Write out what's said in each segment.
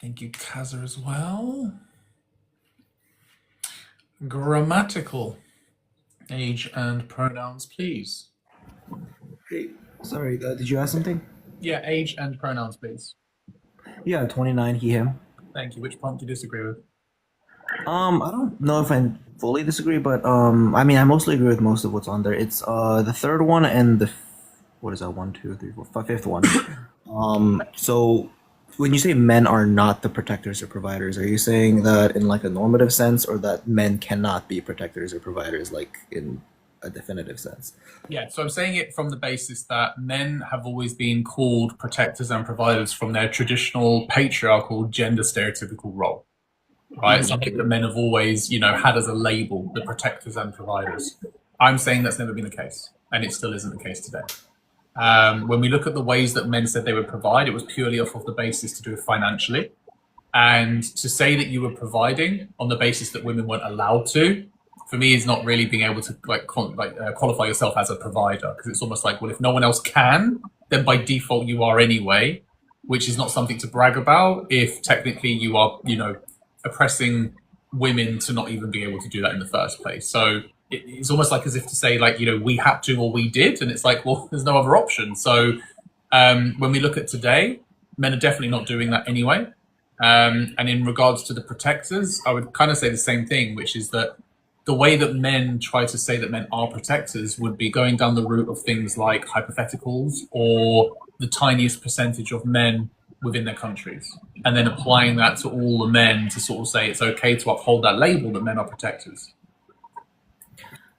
Thank you, Kaza, as well. Grammatical. Age and pronouns, please. Hey, sorry, did you ask something? Yeah, age and pronouns, please. Yeah, 29, he, him. Thank you. Which prompt do you disagree with? I don't know if I fully disagree, but I mean, I mostly agree with most of what's on there. It's the third one and what is that? One, two, three, four, five, fifth one. So when you say men are not the protectors or providers, are you saying that in like a normative sense, or that men cannot be protectors or providers, like in a definitive sense? Yeah, so I'm saying it from the basis that men have always been called protectors and providers from their traditional patriarchal gender stereotypical role, right? Something that men have always, had as a label, the protectors and providers. I'm saying that's never been the case, and it still isn't the case today. When we look at the ways that men said they would provide, it was purely off of the basis to do it financially. And to say that you were providing on the basis that women weren't allowed to, for me, is not really being able to qualify yourself as a provider, because it's almost like, well, if no one else can, then by default you are anyway, which is not something to brag about. If technically you are, oppressing women to not even be able to do that in the first place. So it's almost like as if to say, like, we had to or we did, and it's like, well, there's no other option. So when we look at today, men are definitely not doing that anyway. And in regards to the protectors, I would kind of say the same thing, which is that the way that men try to say that men are protectors would be going down the route of things like hypotheticals or the tiniest percentage of men within their countries, and then applying that to all the men to sort of say it's okay to uphold that label that men are protectors.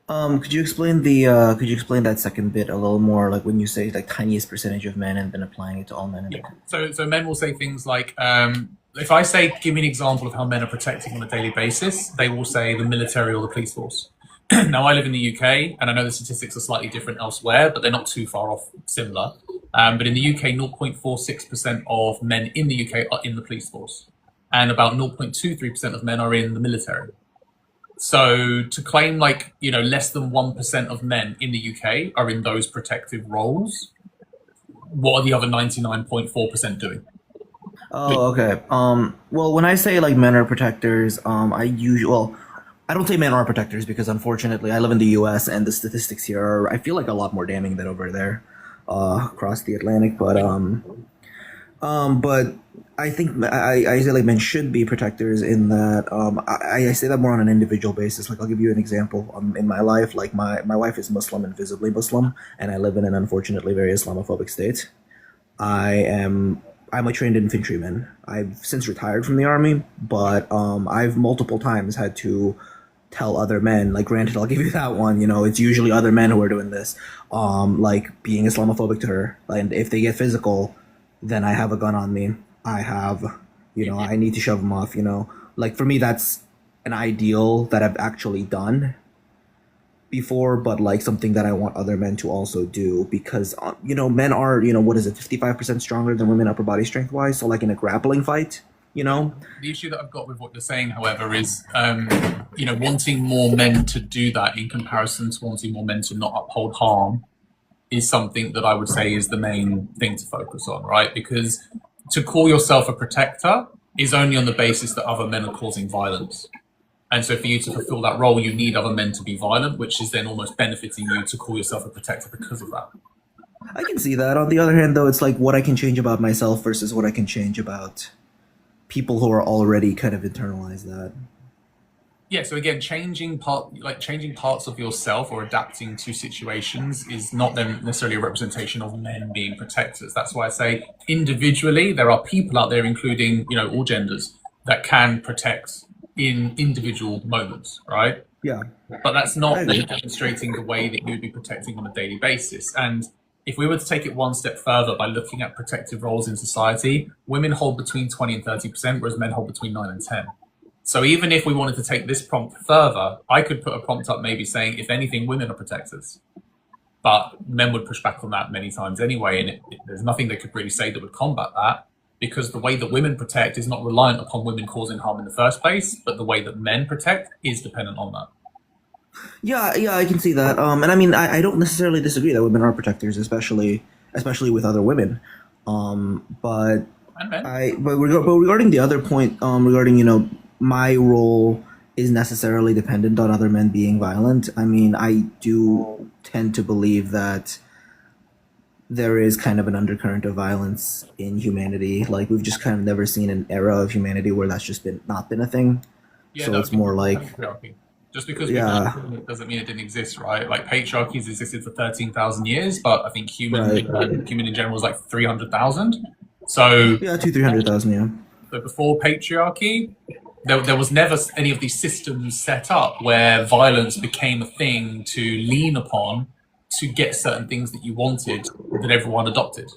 Could you explain that second bit a little more, like when you say like tiniest percentage of men and then applying it to all men? Yeah. So men will say things like, if I say, give me an example of how men are protecting on a daily basis, they will say the military or the police force. Now, I live in the UK, and I know the statistics are slightly different elsewhere, but they're not too far off similar. But in the UK, 0.46% of men in the UK are in the police force, and about 0.23% of men are in the military. So to claim like, less than 1% of men in the UK are in those protective roles, what are the other 99.4% doing? Oh, okay. Well, when I say like men are protectors, I don't say men are protectors because unfortunately I live in the U.S. and the statistics here are, I feel like, a lot more damning than over there, across the Atlantic. But I think I say like men should be protectors in that I say that more on an individual basis. Like I'll give you an example. In my life, like my wife is Muslim and visibly Muslim, and I live in an unfortunately very Islamophobic state. I am I'm a trained infantryman. I've since retired from the army, but I've multiple times had to tell other men, like granted I'll give you that one, it's usually other men who are doing this, like being Islamophobic to her. And if they get physical, then I have a gun on me. I have, I need to shove them off, Like for me that's an ideal that I've actually done before, but like something that I want other men to also do because men are what is it 55% stronger than women upper body strength wise. So like in a grappling fight, The issue that I've got with what you're saying, however, is wanting more men to do that in comparison to wanting more men to not uphold harm is something that I would say is the main thing to focus on, right? Because to call yourself a protector is only on the basis that other men are causing violence. And so for you to fulfill that role, you need other men to be violent, which is then almost benefiting you to call yourself a protector because of that. I can see that. On the other hand, though, it's like what I can change about myself versus what I can change about people who are already kind of internalized that. Yeah, so again, changing parts of yourself or adapting to situations is not then necessarily a representation of men being protectors. That's why I say individually there are people out there, including all genders, that can protect in individual moments, right? Yeah, But that's I not agree. demonstrating the way that you would be protecting on a daily basis. And if we were to take it one step further by looking at protective roles in society, women hold between 20 and 30%, whereas men hold between 9 and 10. So even if we wanted to take this prompt further, I could put a prompt up maybe saying, if anything, women are protectors. But men would push back on that many times anyway, and there's nothing they could really say that would combat that, because the way that women protect is not reliant upon women causing harm in the first place, but the way that men protect is dependent on that. Yeah, yeah, I can see that. And I mean, I don't necessarily disagree that women are protectors, especially with other women. But And men. But regarding the other point, regarding my role is necessarily dependent on other men being violent. I mean, I do tend to believe that there is kind of an undercurrent of violence in humanity. Like we've just kind of never seen an era of humanity where that's just been not been a thing. Yeah, So no, it's more like, patriarchy. Just because we've never yeah, seen it doesn't mean it didn't exist, right? Like patriarchy's existed for 13,000 years, but I think right, human in general is like 300,000. So, yeah, two, 300,000, yeah. so before patriarchy, there was never any of these systems set up where violence became a thing to lean upon to get certain things that you wanted that everyone adopted.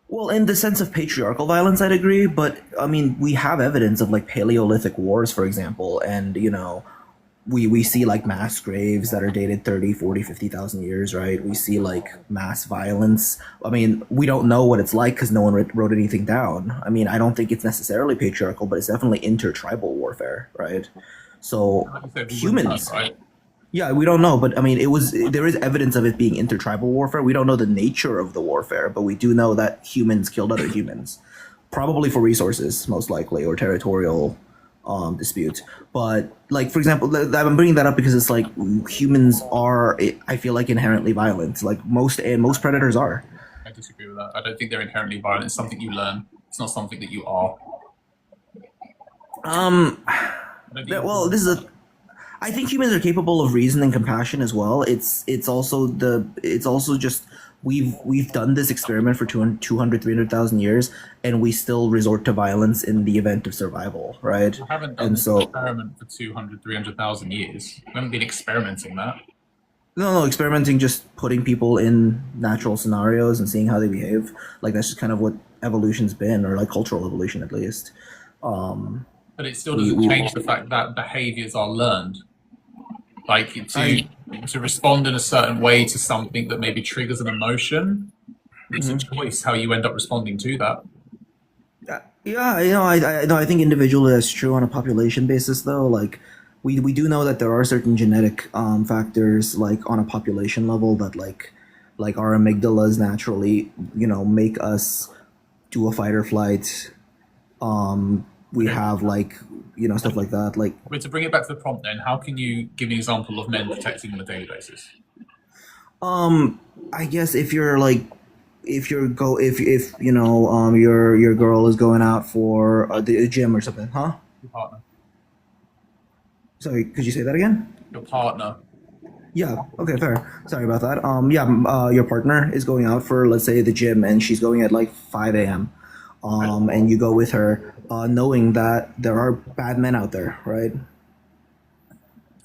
Well, in the sense of patriarchal violence, I'd agree, but I mean, we have evidence of like Paleolithic wars, for example, and we see like mass graves that are dated 30, 40, 50,000 years, right? We see like mass violence. I mean, we don't know what it's like because no one wrote anything down. I mean, I don't think it's necessarily patriarchal, but it's definitely intertribal warfare, right? So Like you said, we wouldn't know, humans, right? yeah, we don't know, but I mean, there is evidence of it being intertribal warfare. We don't know the nature of the warfare, but we do know that humans killed other humans, probably for resources, most likely, or territorial disputes. But like, for example, I'm bringing that up because it's like humans are, I feel like, inherently violent. Like most predators are. I disagree with that. I don't think they're inherently violent. It's something you learn. It's not something that you are. Um, I don't think well, this is a I think humans are capable of reason and compassion as well. It's also just we've done this experiment for 200, 300,000 years, and we still resort to violence in the event of survival, right? we haven't done And this so experiment for 200, 300,000 years. We haven't been experimenting that. no, experimenting, just putting people in natural scenarios and seeing how they behave. Like that's just kind of what evolution's been, or like cultural evolution at least. Um, But it still we doesn't we change the fact that behaviors are learned. Like I to respond in a certain way to something that maybe triggers an emotion, it's a mhm. choice how you end up responding to that. Yeah, no, I think individually that's true on a population basis, though. Like, we do know that there are certain genetic factors, like on a population level, that like our amygdalas naturally, make us do a fight or flight. We Okay. have like, stuff like that. Like, But to bring it back to the prompt then, how can you give an example of men protecting on a daily basis? um, I guess if your girl is going out for the gym or something, huh? Your partner. Sorry, could you say that again? Your partner. Yeah. Okay. Fair. Sorry about that. Yeah. Your partner is going out for, let's say, the gym, and she's going at like 5 a.m. Right? And you go with her, knowing that there are bad men out there, right?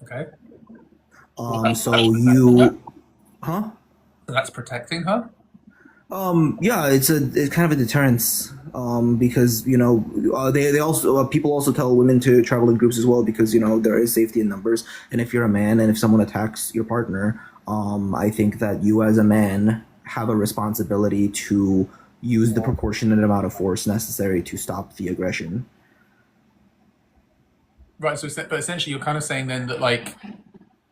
Okay. So you, huh? So that's protecting her? Yeah, it's kind of a deterrence. Because they also people also tell women to travel in groups as well because there is safety in numbers. And if you're a man and if someone attacks your partner, I think that you as a man have a responsibility to use the proportionate amount of force necessary to stop the aggression. Right, so but essentially you're kind of saying then that like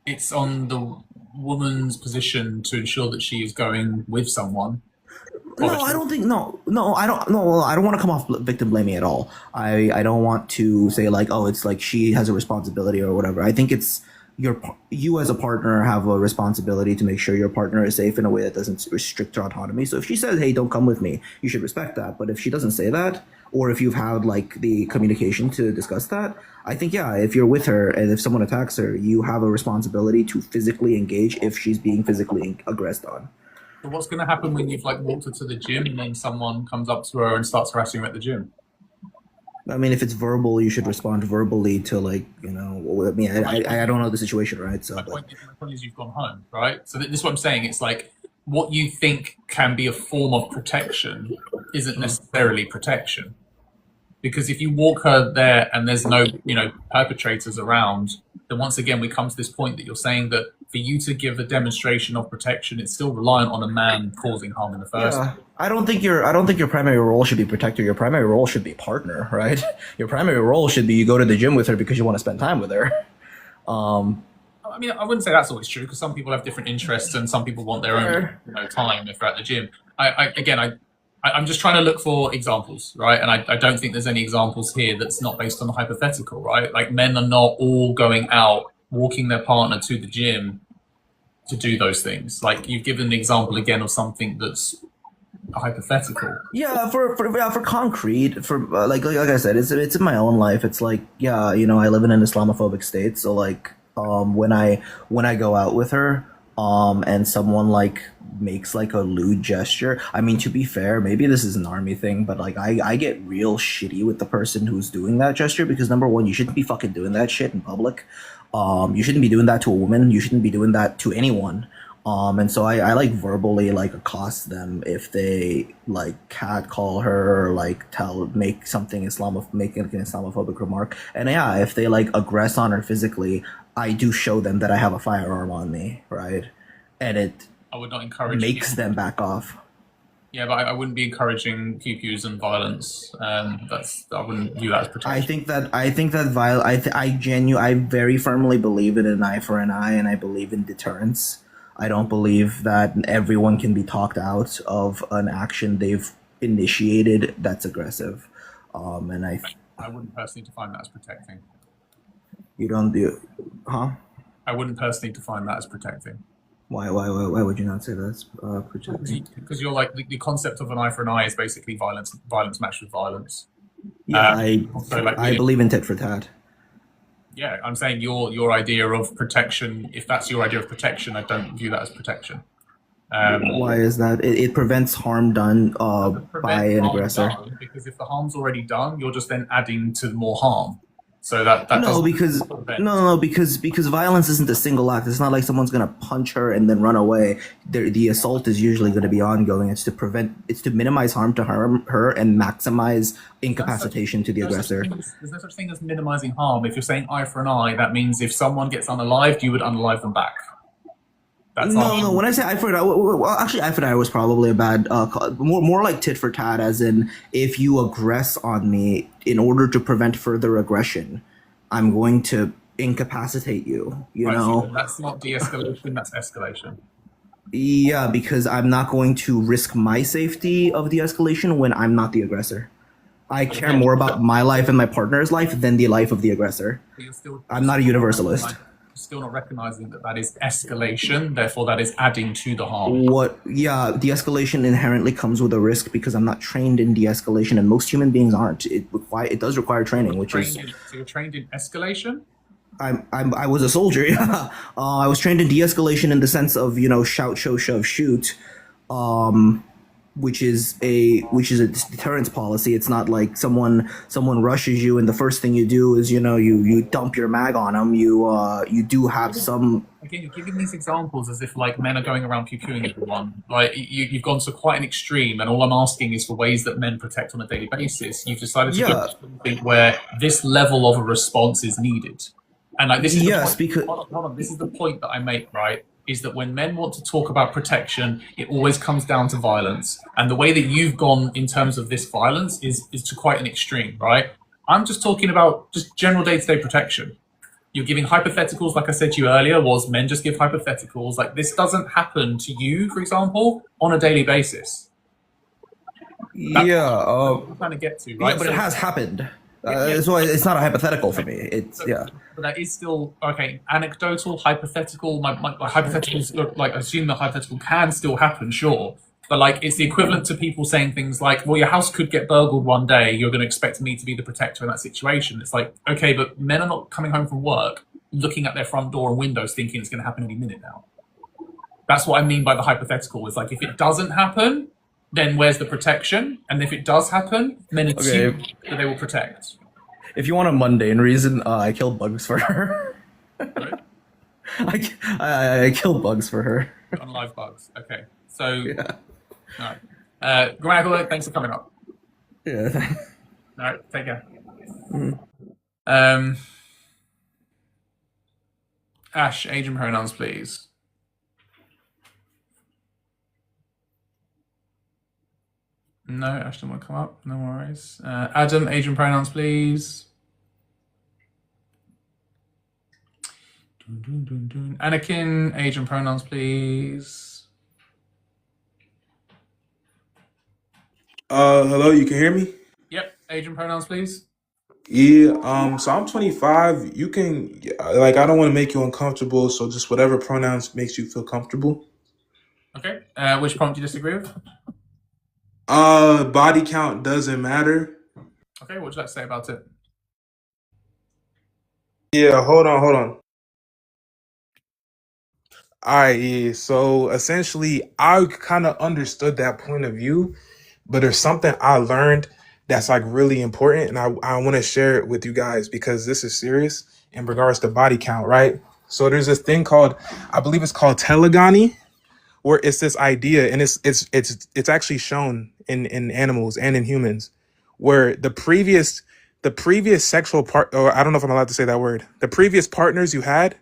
it's on the woman's position to ensure that she is going with someone. Or No, I don't think. No, I don't. No, I don't want to come off victim blaming at all. I don't want to say like, oh, it's like she has a responsibility or whatever. I think it's you as a partner have a responsibility to make sure your partner is safe in a way that doesn't restrict her autonomy. So if she says, "Hey, don't come with me," you should respect that. But if she doesn't say that, or if you've had like the communication to discuss that, I think yeah, if you're with her and if someone attacks her, you have a responsibility to physically engage if she's being physically aggressed on. so what's going to happen when you've like walked her to the gym and then someone comes up to her and starts harassing her at the gym? I mean, if it's verbal, you should respond verbally to like, I mean, My point I don't know the situation, right? So, my but point is, my point is you've gone home, right? So this is what I'm saying. It's like what you think can be a form of protection isn't necessarily protection. Because if you walk her there and there's no, perpetrators around, then once again we come to this point that you're saying that for you to give a demonstration of protection, it's still reliant on a man causing harm in the first. yeah, I don't think your primary role should be protector. Your primary role should be partner, right? Your primary role should be you go to the gym with her because you want to spend time with her. Um, I mean, I wouldn't say that's always true because some people have different interests and some people want their own, fair. time if they're at the gym. I'm just trying to look for examples, right? And I don't think there's any examples here that's not based on a hypothetical, right? Like men are not all going out, walking their partner to the gym to do those things. Like you've given an example again of something that's a hypothetical. Yeah, for concrete, for like I said, it's in my own life. It's like, yeah, I live in an Islamophobic state, so like when I go out with her, and someone like makes like a lewd gesture. I mean, to be fair, maybe this is an army thing, but like I get real shitty with the person who's doing that gesture because number one, you shouldn't be fucking doing that shit in public. You shouldn't be doing that to a woman. You shouldn't be doing that to anyone. And so I like verbally like accost them if they like catcall her or like make an Islamophobic remark. And yeah, if they like aggress on her physically, I do show them that I have a firearm on me, right? And it I would not encourage makes people. them back off. Yeah, but I wouldn't be encouraging pew-pews and violence. I wouldn't view that as protection. I very firmly believe in an eye for an eye, and I believe in deterrence. I don't believe that everyone can be talked out of an action they've initiated that's aggressive. And I wouldn't personally define that as protecting. you don't do, huh? I wouldn't personally define that as protecting. Why would you not say that's protecting? Because you're like the concept of an eye for an eye is basically violence matched with violence. Yeah, So like I believe in tit for tat. yeah, I'm saying your idea of protection, if that's your idea of protection, I don't view that as protection. Why is that? It prevents harm done by Prevent an harm aggressor. done, because if the harm's already done, you're just then adding to more harm. So that No, doesn't because prevent. no, no, because violence isn't a single act. It's not like someone's gonna punch her and then run away. The assault is usually going to be ongoing. It's to minimize harm to her and maximize incapacitation to the aggressor. There's no such thing as minimizing harm. If you're saying eye for an eye, that means if someone gets unalived, you would unalive them back. That's No, no. harm. When I say eye for eye, well, actually, eye for eye was probably a bad, more like tit for tat, as in if you aggress on me in order to prevent further aggression, I'm going to incapacitate you. You Right, so know, that's not de-escalation, that's escalation. yeah, because I'm not going to risk my safety of the escalation when I'm not the aggressor. I But care again, more about my life and my partner's life than the life of the aggressor. you're I'm not a universalist. still not recognizing that that is escalation, therefore that is adding to the harm. What? Yeah, de-escalation inherently comes with a risk because I'm not trained in de-escalation, and most human beings aren't. It does require training, which is So you're trained in escalation? I was a soldier. Yeah, I was trained in de-escalation in the sense of shout, show, shove, shoot, which is a deterrence policy. It's not like someone rushes you and the first thing you do is you dump your mag on them. You do have some. Again, you're giving these examples as if like men are going around pew-pewing everyone. Like you've gone to quite an extreme, and all I'm asking is for ways that men protect on a daily basis. You've decided to go Yeah. to something where this level of a response is needed. And like this is the Yes, point. because Hold on. This is the point that I make. Right, is that when men want to talk about protection, it always comes down to violence. And the way that you've gone in terms of this violence is to quite an extreme. Right. I'm just talking about just general day-to-day protection. You're giving hypotheticals, like I said to you earlier, was men just give hypotheticals. Like this doesn't happen to you, for example, on a daily basis. That's yeah, what I'm trying to get to, yeah, right? but it has happened. Yeah, That's why it's not a hypothetical for me. It's so, yeah. but that is still okay. Anecdotal, hypothetical. My hypotheticals, like I assume the hypothetical can still happen, sure. But like it's the equivalent to people saying things like, "Well, your house could get burgled one day. You're going to expect me to be the protector in that situation." It's like, okay, but men are not coming home from work looking at their front door and windows thinking it's going to happen any minute now. That's what I mean by the hypothetical. It's like if it doesn't happen, then where's the protection? And if it does happen, men Okay, assume that they will protect. if you want a mundane reason, I kill bugs for her. Right? I kill bugs for her. On live bugs. Okay. So, Yeah. all right. Grammatical, thanks for coming up. Yeah. All right. Take care. Um, Ash, age and pronouns, please. No, Ash didn't want to come up. No worries. Adam, age and pronouns, please. Dun, dun, dun, dun. Anakin, age and pronouns, please. Hello, you can hear me? Yep. Age and pronouns, please. Yeah, so I'm 25. You can, like, I don't want to make you uncomfortable, so just whatever pronouns makes you feel comfortable. Okay. Which prompt do you disagree with? Body count doesn't matter. Okay. What would you like to say about it? Yeah, hold on. All right, yeah. So essentially, I kind of understood that point of view, but there's something I learned that's like really important, and I want to share it with you guys because this is serious in regards to body count, right? So there's this thing called, I believe it's called telegony, where it's this idea, and it's actually shown in animals and in humans, where the previous sexual part, or I don't know if I'm allowed to say that word, the previous partners you had,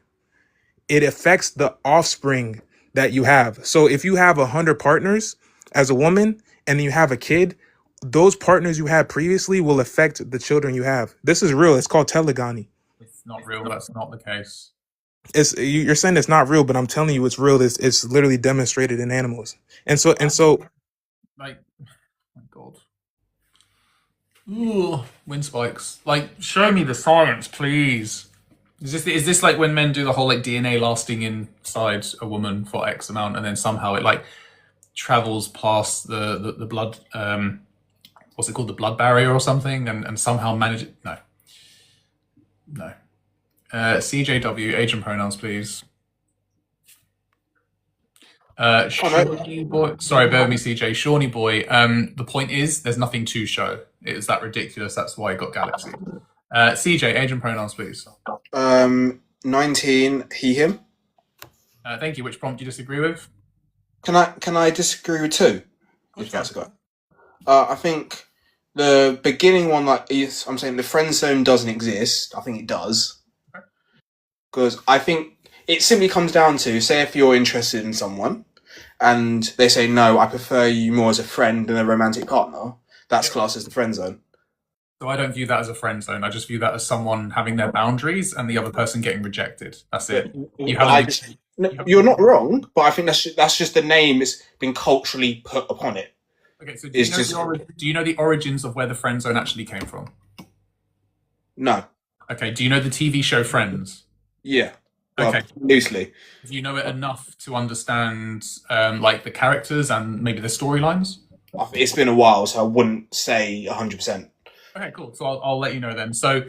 it affects the offspring that you have. So if you have 100 partners as a woman and you have a kid, those partners you had previously will affect the children you have. This is real. It's called telegony. It's not real. That's not the case. You're saying it's not real, but I'm telling you it's real. It's literally demonstrated in animals. And so and so Like, oh my God. Ooh, wind spikes. Like, show me the science, please. Is this like when men do the whole like DNA lasting inside a woman for X amount, and then somehow it like travels past the blood what's it called, the blood barrier or something, and somehow manage it? No, no. CJW, age and pronouns, please. Oh no, Shawnee boy. Sorry, bear with me, CJ. Shawnee boy. The point is, there's nothing to show. It is that ridiculous. That's why it got Galaxy. CJ, age and pronouns, please. 19, he, him. Thank you. Which prompt do you disagree with? Can I disagree with two? Of course If you that's can. a go. I think the beginning one, like, is I'm saying the friend zone doesn't exist. I think it does Okay. because I think it simply comes down to, say, if you're interested in someone and they say no, I prefer you more as a friend than a romantic partner. That's Yep. classed as the friend zone. So I don't view that as a friend zone. I just view that as someone having their boundaries and the other person getting rejected. That's But, it. You but haven't. I just no, You haven't. you're not wrong. But I think that's just the name that's been culturally put upon it. Okay. So It's just do you know the origins of where the friend zone actually came from? no. Okay. Do you know the TV show Friends? Yeah. Okay. Well, loosely. Do you know it enough to understand like the characters and maybe the storylines? It's been a while, so I wouldn't say 100%. Okay, cool. So I'll let you know then. So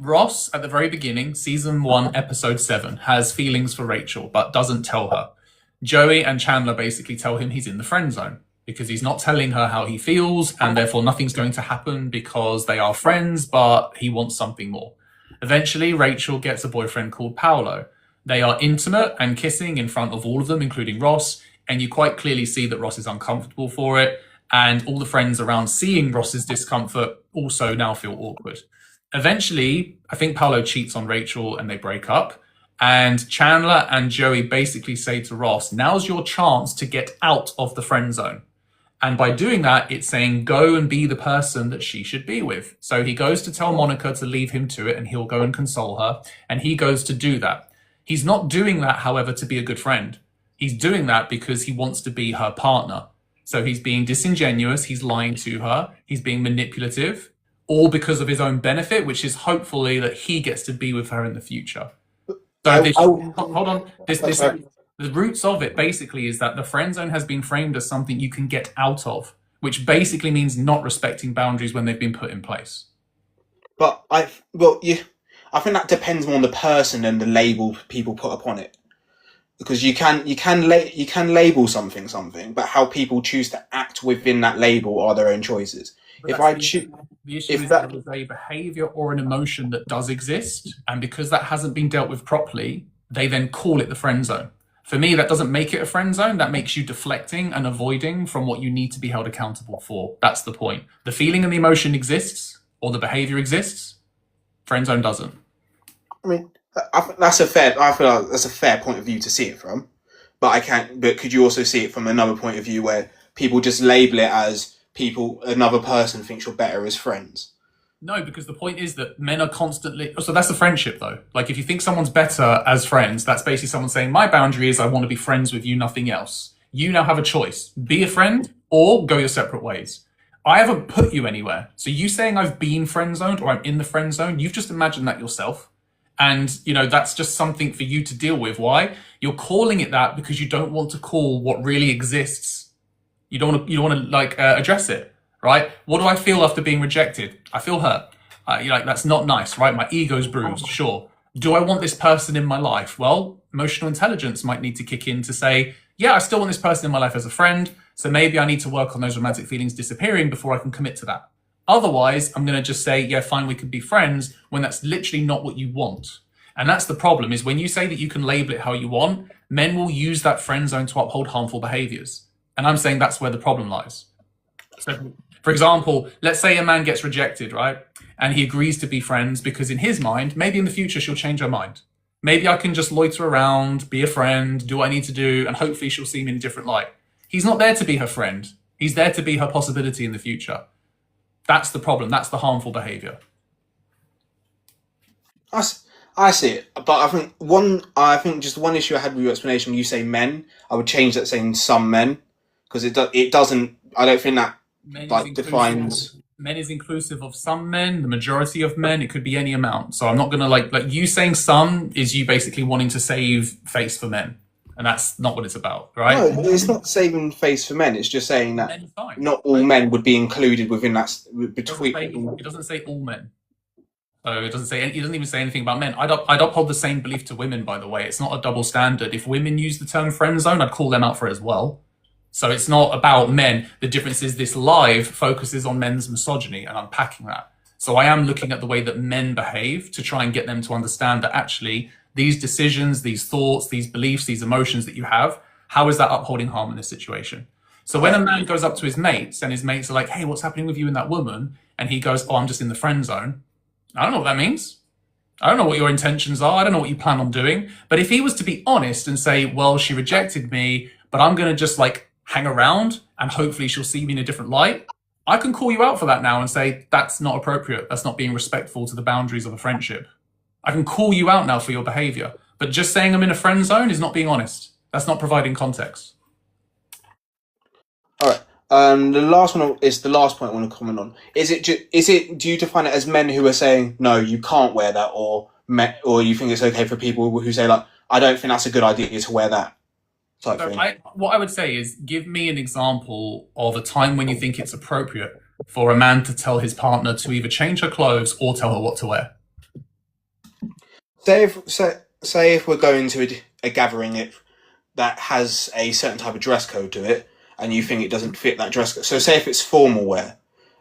Ross, at the very beginning, season one, episode 7, has feelings for Rachel, but doesn't tell her. Joey and Chandler basically tell him he's in the friend zone because he's not telling her how he feels, and therefore nothing's going to happen because they are friends, but he wants something more. Eventually, Rachel gets a boyfriend called Paolo. They are intimate and kissing in front of all of them, including Ross, and you quite clearly see that Ross is uncomfortable for it. And all the friends around seeing Ross's discomfort also now feel awkward. Eventually, I think Paolo cheats on Rachel and they break up. And Chandler and Joey basically say to Ross, now's your chance to get out of the friend zone. And by doing that, it's saying go and be the person that she should be with. So he goes to tell Monica to leave him to it and he'll go and console her. And he goes to do that. He's not doing that, however, to be a good friend. He's doing that because he wants to be her partner. So he's being disingenuous, he's lying to her, he's being manipulative, all because of his own benefit, which is hopefully that he gets to be with her in the future. So I, this, I, hold on, this the roots of it basically is that the friend zone has been framed as something you can get out of, which basically means not respecting boundaries when they've been put in place. I think that depends more on the person than the label people put upon it. Because you can label something, but how people choose to act within that label are their own choices. But If that's I the choose, issue. The issue if is that that there is a behavior or an emotion that does exist, and because that hasn't been dealt with properly, they then call it the friend zone. For me, that doesn't make it a friend zone. That makes you deflecting and avoiding from what you need to be held accountable for. That's the point. The feeling and the emotion exists, or the behavior exists. Friend zone doesn't. I mean, I think that's a fair. I feel like that's a fair point of view to see it from. But I can't. But could you also see it from another point of view where people just label it as people another person thinks you're better as friends? No, because the point is that men are constantly. So that's a friendship, though. Like, if you think someone's better as friends, that's basically someone saying, my boundary is I want to be friends with you, nothing else. You now have a choice: be a friend or go your separate ways. I haven't put you anywhere. So you saying I've been friend zoned or I'm in the friend zone, you've just imagined that yourself. And, that's just something for you to deal with. Why? You're calling it that because you don't want to call what really exists. You don't want to address it, right? What do I feel after being rejected? I feel hurt. That's not nice, right? My ego's bruised, sure. Do I want this person in my life? Well, emotional intelligence might need to kick in to say, yeah, I still want this person in my life as a friend. So maybe I need to work on those romantic feelings disappearing before I can commit to that. Otherwise, I'm going to just say, yeah, fine, we could be friends when that's literally not what you want. And that's the problem, is when you say that you can label it how you want, men will use that friend zone to uphold harmful behaviors. And I'm saying that's where the problem lies. So, for example, let's say a man gets rejected, right? And he agrees to be friends because in his mind, maybe in the future she'll change her mind. Maybe I can just loiter around, be a friend, do what I need to do, and hopefully she'll see me in a different light. He's not there to be her friend. He's there to be her possibility in the future. That's the problem. That's the harmful behavior. I see it, but I think just one issue I had with your explanation. When you say men, I would change that saying some men, because it doesn't. I don't think that defines. Men is inclusive of some men, the majority of men. It could be any amount. So I'm not gonna like you saying some is you basically wanting to save face for men, and that's not what it's about, right? No, it's not saving face for men. It's just saying that not all men would be included within that. It doesn't say all men. So it doesn't even say anything about men. I'd uphold the same belief to women, by the way. It's not a double standard. If women use the term friend zone, I'd call them out for it as well. So it's not about men. The difference is this live focuses on men's misogyny and unpacking that. So I am looking at the way that men behave to try and get them to understand that actually these decisions, these thoughts, these beliefs, these emotions that you have, how is that upholding harm in this situation? So when a man goes up to his mates and his mates are like, hey, what's happening with you and that woman? And he goes, oh, I'm just in the friend zone. I don't know what that means. I don't know what your intentions are. I don't know what you plan on doing. But if he was to be honest and say, well, she rejected me, but I'm going to just hang around and hopefully she'll see me in a different light, I can call you out for that now and say, that's not appropriate. That's not being respectful to the boundaries of a friendship. I can call you out now for your behavior. But just saying I'm in a friend zone is not being honest. That's not providing context. All right. The last one is the last point I want to comment on. Do you define it as men who are saying, no, you can't wear that, or you think it's okay for people who say, I don't think that's a good idea to wear that type thing? What I would say is, give me an example of a time when you think it's appropriate for a man to tell his partner to either change her clothes or tell her what to wear. Say if we're going to a gathering that has a certain type of dress code to it, and you think it doesn't fit that dress code. So say if it's formal wear,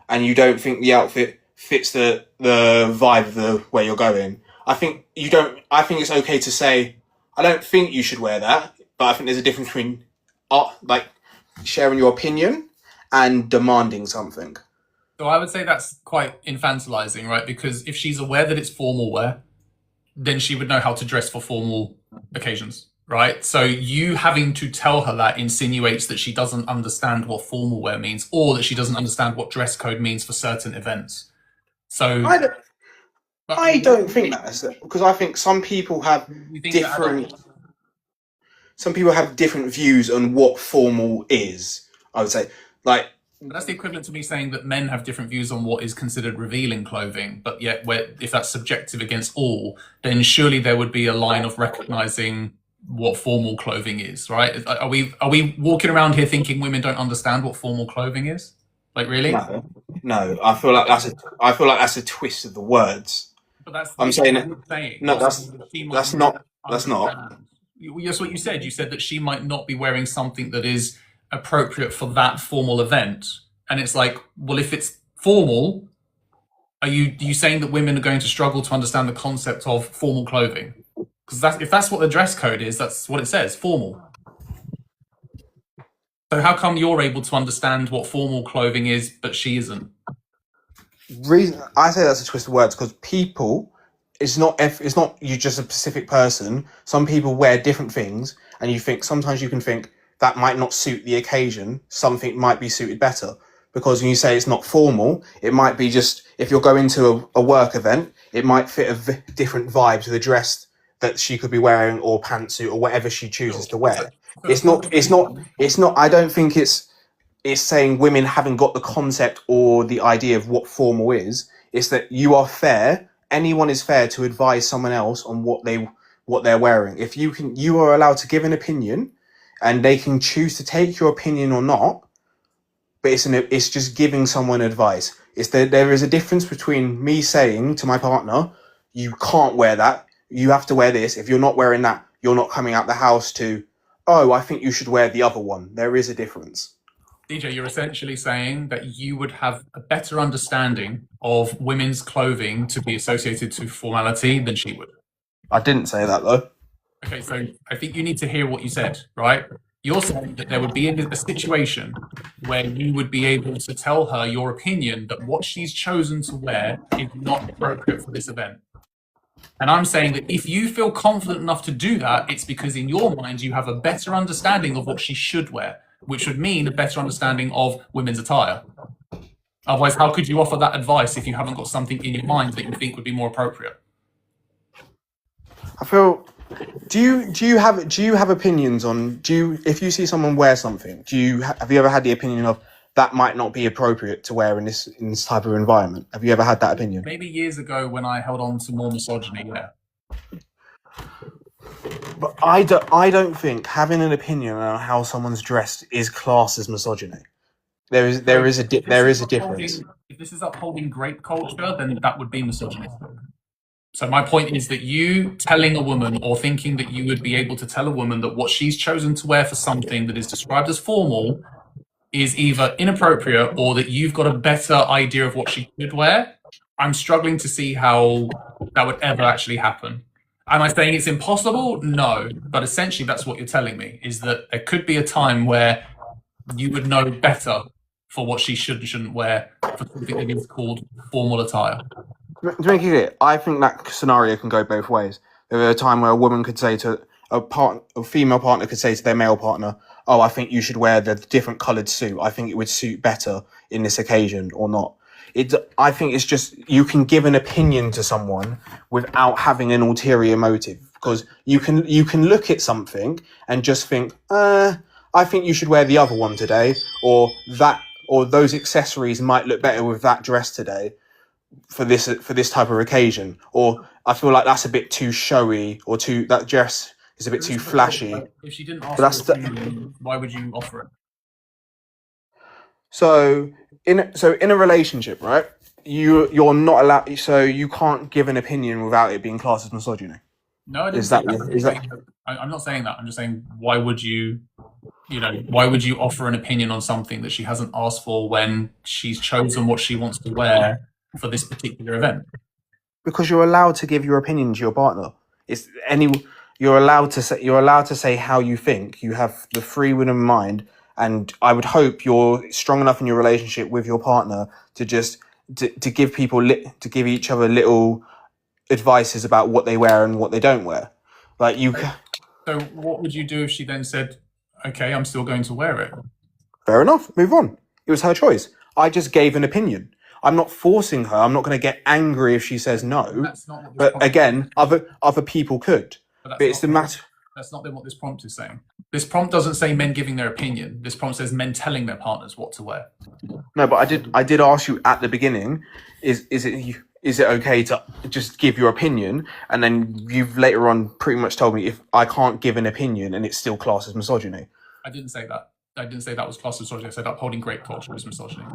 and you don't think the outfit fits the vibe of the where you're going, I think it's okay to say, I don't think you should wear that, but I think there's a difference between sharing your opinion and demanding something. So I would say that's quite infantilizing, right? Because if she's aware that it's formal wear, then she would know how to dress for formal occasions. Right? So you having to tell her that insinuates that she doesn't understand what formal wear means, or that she doesn't understand what dress code means for certain events. So I don't think that's it, because I think some people have different views on what formal is. I would say, but that's the equivalent to me saying that men have different views on what is considered revealing clothing, but yet if that's subjective against all, then surely there would be a line of recognizing what formal clothing is, right? Are we walking around here thinking women don't understand what formal clothing is? Really? No. I feel like that's a twist of the words. But that's I'm saying it. No, that's not. That's what you said. You said that she might not be wearing something that is appropriate for that formal event, and it's well, if it's formal, are you saying that women are going to struggle to understand the concept of formal clothing? Because if that's what the dress code is, that's what it says, formal. So how come you're able to understand what formal clothing is, but she isn't? Reason I say that's a twist of words, because people, it's not you just a specific person. Some people wear different things, and sometimes you can think that might not suit the occasion. Something might be suited better, because when you say it's not formal, it might be just, if you're going to a work event, it might fit a different vibe to the dress that she could be wearing, or pantsuit, or whatever she chooses to wear. It's not. I don't think it's it's saying women haven't got the concept or the idea of what formal is. It's that you are fair. Anyone is fair to advise someone else on what they're wearing. If you are allowed to give an opinion, and they can choose to take your opinion or not. But it's just giving someone advice. It's that there is a difference between me saying to my partner, "You can't wear that. You have to wear this. If you're not wearing that, you're not coming out the house." To, "Oh, I think you should wear the other one." There is a difference. DJ, you're essentially saying that you would have a better understanding of women's clothing to be associated to formality than she would. I didn't say that though. Okay, so I think you need to hear what you said, right? You're saying that there would be a situation where you would be able to tell her your opinion that what she's chosen to wear is not appropriate for this event. And I'm saying that if you feel confident enough to do that, it's because in your mind you have a better understanding of what she should wear, which would mean a better understanding of women's attire. Otherwise, how could you offer that advice if you haven't got something in your mind that you think would be more appropriate? I feel. Do you have opinions on if you see someone wear something, have you ever had the opinion of that might not be appropriate to wear in this type of environment? Have you ever had that opinion? Maybe years ago when I held on to more misogyny, yeah. But I don't think having an opinion on how someone's dressed is classed as misogyny. There is a difference. If this is upholding grape culture, then that would be misogynistic. So my point is that you telling a woman or thinking that you would be able to tell a woman that what she's chosen to wear for something that is described as formal is either inappropriate or that you've got a better idea of what she should wear, I'm struggling to see how that would ever actually happen. Am I saying it's impossible? No. But essentially that's what you're telling me, is that there could be a time where you would know better for what she should and shouldn't wear for something that is called formal attire. To make it clear, I think that scenario can go both ways. There is a time where a woman could say to a female partner could say to their male partner, "Oh, I think you should wear the different coloured suit. I think it would suit better in this occasion," or not. I think it's just you can give an opinion to someone without having an ulterior motive, because you can look at something and just think, "I think you should wear the other one today," or those accessories might look better with that dress today. For this type of occasion, or I feel like that's a bit too showy, or that dress is a bit too flashy. If she didn't ask for opinion, why would you offer it? So in a relationship, right? You're not allowed. So you can't give an opinion without it being classed as misogyny. No, I didn't say that. I'm not saying that. I'm just saying why would you offer an opinion on something that she hasn't asked for when she's chosen what she wants to wear for this particular event? Because you're allowed to give your opinion to your partner. You're allowed to say how you think. You have the freedom of mind, and I would hope you're strong enough in your relationship with your partner to just to give to give each other little advices about what they wear and what they don't wear. Like you. So what would you do if she then said, "Okay, I'm still going to wear it"? Fair enough. Move on. It was her choice. I just gave an opinion. I'm not forcing her. I'm not going to get angry if she says no. That's not what but again, other people could. But it's the matter. That's not what this prompt is saying. This prompt doesn't say men giving their opinion. This prompt says men telling their partners what to wear. No, but I did ask you at the beginning, is it okay to just give your opinion, and then you've later on pretty much told me if I can't give an opinion and it's still classed as misogyny. I didn't say that. I didn't say that was classed as misogyny. I said upholding grape culture is misogyny.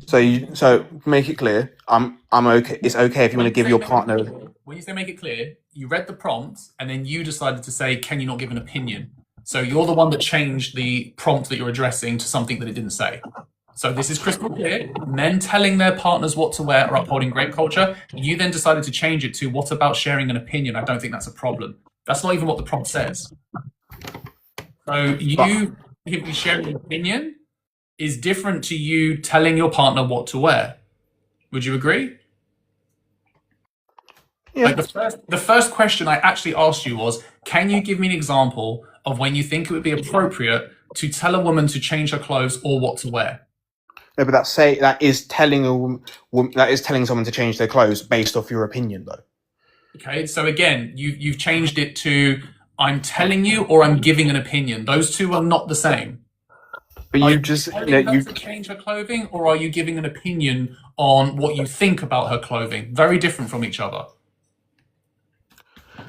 So make it clear. I'm okay. It's okay if you want to give your partner. When you say make it clear, you read the prompt and then you decided to say, "Can you not give an opinion?" So you're the one that changed the prompt that you're addressing to something that it didn't say. So this is crystal clear. Men telling their partners what to wear or upholding grape culture. You then decided to change it to, "What about sharing an opinion?" I don't think that's a problem. That's not even what the prompt says. So you sharing an opinion is different to you telling your partner what to wear. Would you agree? Yeah. Like the first question I actually asked you was, can you give me an example of when you think it would be appropriate to tell a woman to change her clothes or what to wear? No, but that is telling someone to change their clothes based off your opinion, though. Okay, so again, you've changed it to I'm telling you or I'm giving an opinion. Those two are not the same. But Are you you just telling her to change her clothing, or are you giving an opinion on what you think about her clothing? Very different from each other.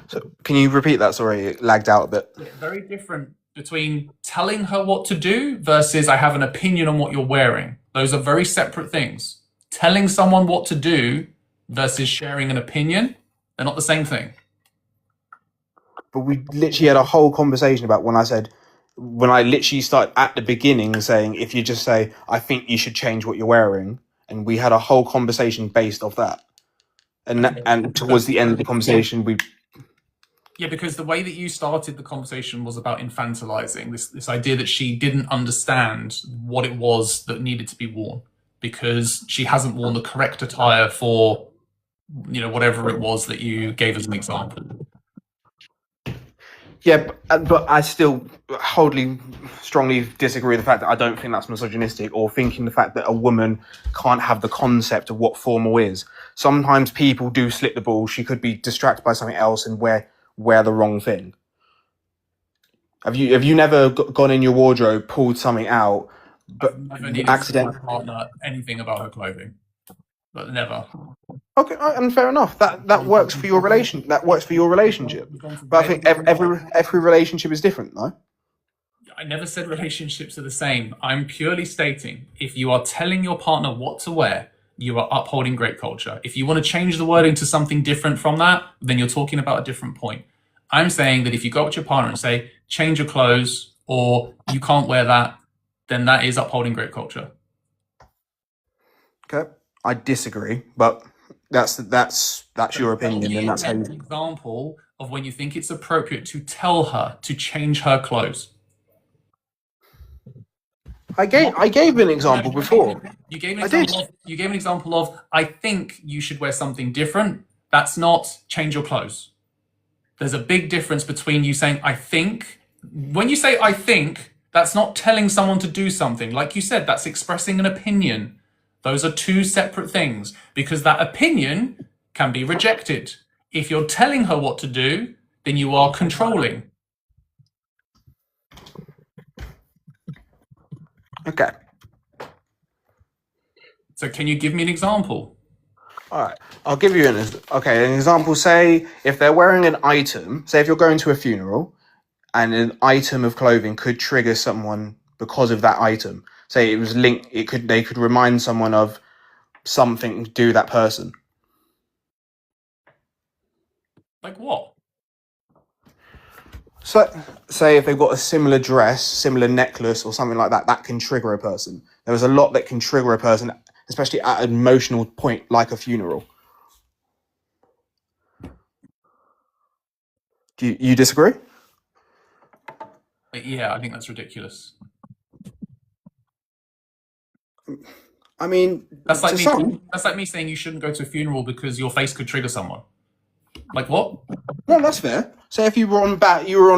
So can you repeat that? Sorry, it lagged out a bit. Yeah, very different between telling her what to do versus I have an opinion on what you're wearing. Those are very separate things. Telling someone what to do versus sharing an opinion, they're not the same thing. But we literally had a whole conversation about when I literally started at the beginning saying, if you just say, I think you should change what you're wearing, and we had a whole conversation based off that. And towards the end of the conversation, Yeah, because the way that you started the conversation was about infantilizing this idea that she didn't understand what it was that needed to be worn because she hasn't worn the correct attire for, whatever it was that you gave as an example. yeah, but I still wholly, strongly disagree with the fact that I don't think that's misogynistic or thinking the fact that a woman can't have the concept of what formal is. Sometimes people do slip the ball. She could be distracted by something else and wear the wrong thing. Have you never gone in your wardrobe, pulled something out, but I've never needed to tell my partner anything about her clothing, but never. Okay, and fair enough. That works for your relation. That works for your relationship. But I think every relationship is different, though. I never said relationships are the same. I'm purely stating if you are telling your partner what to wear, you are upholding great culture. If you want to change the wording to something different from that, then you're talking about a different point. I'm saying that if you go up to your partner and say, change your clothes or you can't wear that, then that is upholding great culture. Okay, I disagree, but that's your opinion, and that's how an example of when you think it's appropriate to tell her to change her clothes. I gave an example before. You gave an example of I think you should wear something different. That's not change your clothes. There's a big difference between you saying I think. When you say I think, that's not telling someone to do something. Like you said, that's expressing an opinion. Those are two separate things because that opinion can be rejected. If you're telling her what to do, then you are controlling. Okay. So can you give me an example? All right. I'll give you an example. Say if they're wearing an item, say if you're going to a funeral and an item of clothing could trigger someone because of that item. Say it was linked, they could remind someone of something to do with that person. Like what? So, say if they've got a similar dress, similar necklace, or something like that, that can trigger a person. There is a lot that can trigger a person, especially at an emotional point like a funeral. Do you disagree? Yeah, I think that's ridiculous. I mean, that's like me saying you shouldn't go to a funeral because your face could trigger someone. Like what? No, that's fair. Say if you were on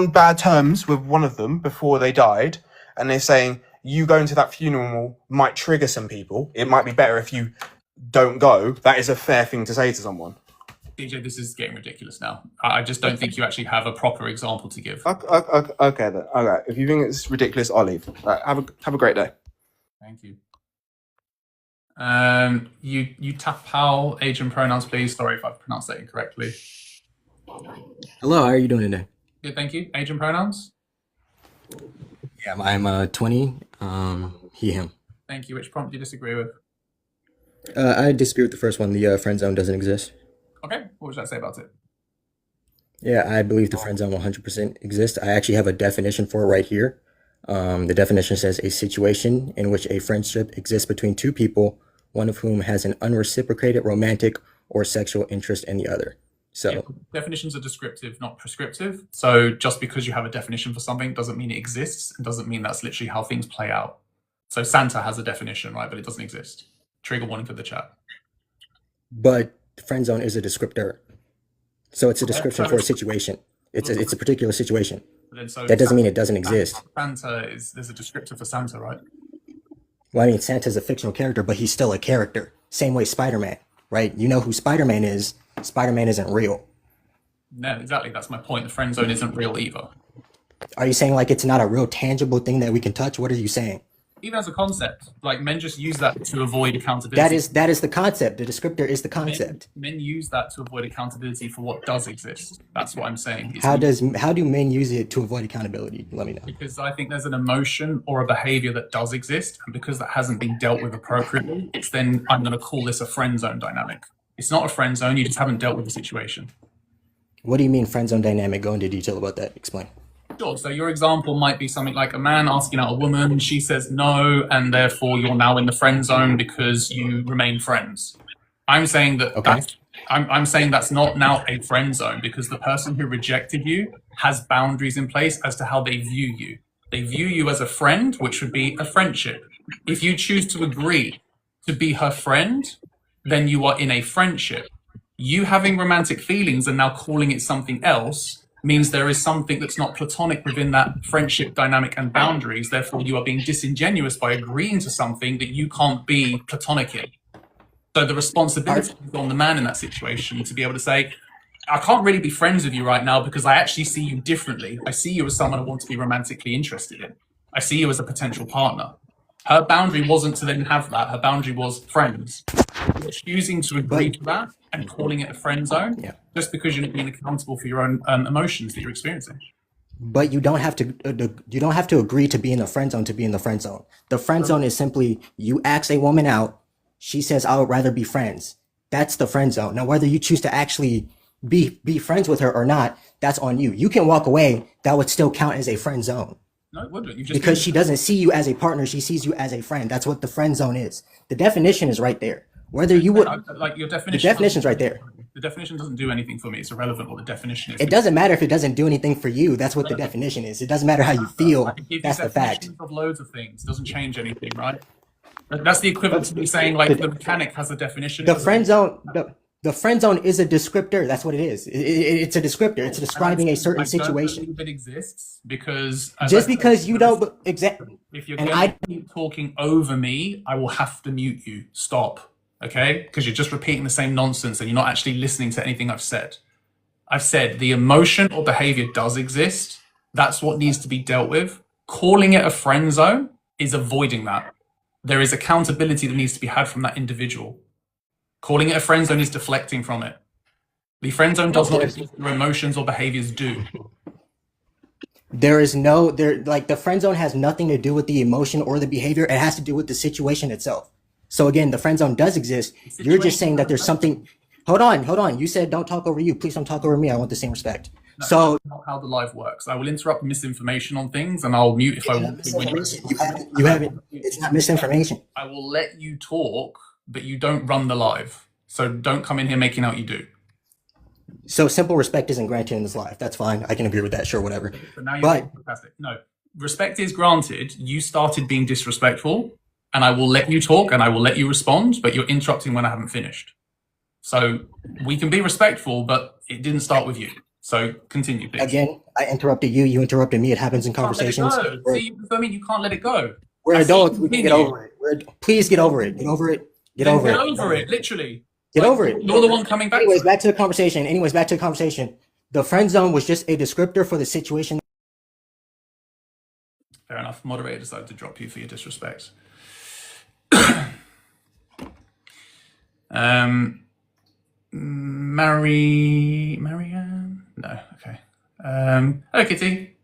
bad terms with one of them before they died, and they're saying you going to that funeral might trigger some people. It might be better if you don't go. That is a fair thing to say to someone. DJ, this is getting ridiculous now. I just don't think you actually have a proper example to give. Okay then. Okay, if you think it's ridiculous, I'll leave. Right, have a great day. Thank you. You Tapao, age and pronouns, please. Sorry if I've pronounced that incorrectly. Hello, how are you doing today? Good, thank you. Age and pronouns? Yeah, I'm 20. He, him. Thank you. Which prompt do you disagree with? I disagree with the first one. The friend zone doesn't exist. Okay, what would that say about it? Yeah, I believe the friend zone 100% exists. I actually have a definition for it right here. The definition says a situation in which a friendship exists between two people, one of whom has an unreciprocated romantic or sexual interest in the other. So yeah, definitions are descriptive, not prescriptive. So just because you have a definition for something doesn't mean it exists and doesn't mean that's literally how things play out. So Santa has a definition, right? But it doesn't exist. Trigger warning for the chat. But friend zone is a descriptor. So it's a description for a situation. It's a particular situation. That doesn't mean it doesn't exist. There's a descriptor for Santa, right? Well, I mean, Santa's a fictional character, but he's still a character. Same way Spider-Man, right? You know who Spider-Man is. Spider-Man isn't real. No, exactly. That's my point. The friend zone isn't real either. Are you saying like it's not a real tangible thing that we can touch? What are you saying? even as a concept, like men just use that to avoid accountability. That is the concept. The descriptor is the concept. Men use that to avoid accountability for what does exist. That's what I'm saying. How do men use it to avoid accountability? Let me know. Because I think there's an emotion or a behavior that does exist, and because that hasn't been dealt with appropriately, it's then I'm going to call this a friend zone dynamic. It's not a friend zone. You just haven't dealt with the situation. What do you mean friend zone dynamic? Go into detail about that. Explain. Sure. So your example might be something like a man asking out a woman, she says no, and therefore you're now in the friend zone because you remain friends. I'm saying that I'm saying that's not now a friend zone, because the person who rejected you has boundaries in place as to how they view you. They view you as a friend, which would be a friendship. If you choose to agree to be her friend, then you are in a friendship. You having romantic feelings and now calling it something else means there is something that's not platonic within that friendship dynamic and boundaries. Therefore, you are being disingenuous by agreeing to something that you can't be platonic in. So the responsibility is on the man in that situation to be able to say, I can't really be friends with you right now because I actually see you differently. I see you as someone I want to be romantically interested in. I see you as a potential partner. Her boundary wasn't to then have that. Her boundary was friends. You're choosing to agree to that and calling it a friend zone just because you're not being accountable for your own emotions that you're experiencing. But you don't have to agree to be in the friend zone to be in the friend zone. The friend zone is simply you ask a woman out, she says I would rather be friends. That's the friend zone. Now whether you choose to actually be friends with her or not, that's on you. You can walk away. That would still count as a friend zone. No, it wouldn't. Because she doesn't see you as a partner, she sees you as a friend. That's what the friend zone is. The definition is right there. Whether you would like your definition. The definition's right there. The definition doesn't do anything for me. It's irrelevant what the definition is. It doesn't matter if it doesn't do anything for you. That's what the definition is. It doesn't matter how you feel. That's the fact. Of loads of things. It doesn't change anything, right? That's the equivalent to me saying like the mechanic has a definition. The friend zone. The friend zone is a descriptor. That's what it is. It's a descriptor. It's describing a certain situation. I don't believe it exists because just because you don't exactly. If you're going to keep talking over me, I will have to mute you. Stop, okay? Because you're just repeating the same nonsense and you're not actually listening to anything I've said. I've said the emotion or behavior does exist. That's what needs to be dealt with. Calling it a friend zone is avoiding that. There is accountability that needs to be had from that individual. Calling it a friend zone is deflecting from it. The friend zone does not exist. Your emotions or behaviors do. Like the friend zone has nothing to do with the emotion or the behavior. It has to do with the situation itself. So again, the friend zone does exist. You're just saying that there's something. Hold on. You said don't talk over you. Please don't talk over me. I want the same respect. No, so that's not how the live works. I will interrupt misinformation on things and I'll mute if I want to. You haven't. It's not misinformation. I will let you talk, but you don't run the live. So don't come in here making out you do. So simple respect isn't granted in this life. That's fine. I can agree with that. Sure, whatever. But now you're fantastic. No, respect is granted. You started being disrespectful, and I will let you talk and I will let you respond, but you're interrupting when I haven't finished. So we can be respectful, but it didn't start with you. So continue, please. Again, I interrupted you. You interrupted me. It happens in conversations. See, I mean, you can't let it go. We're adults. We can get over it. Please get over it. Get over it. Get over it. Literally. Get over it. You're the one coming back. Anyways, back to the conversation. The friend zone was just a descriptor for the situation. Fair enough. Moderator decided to drop you for your disrespect. Marianne? No, okay. Hello, Kitty.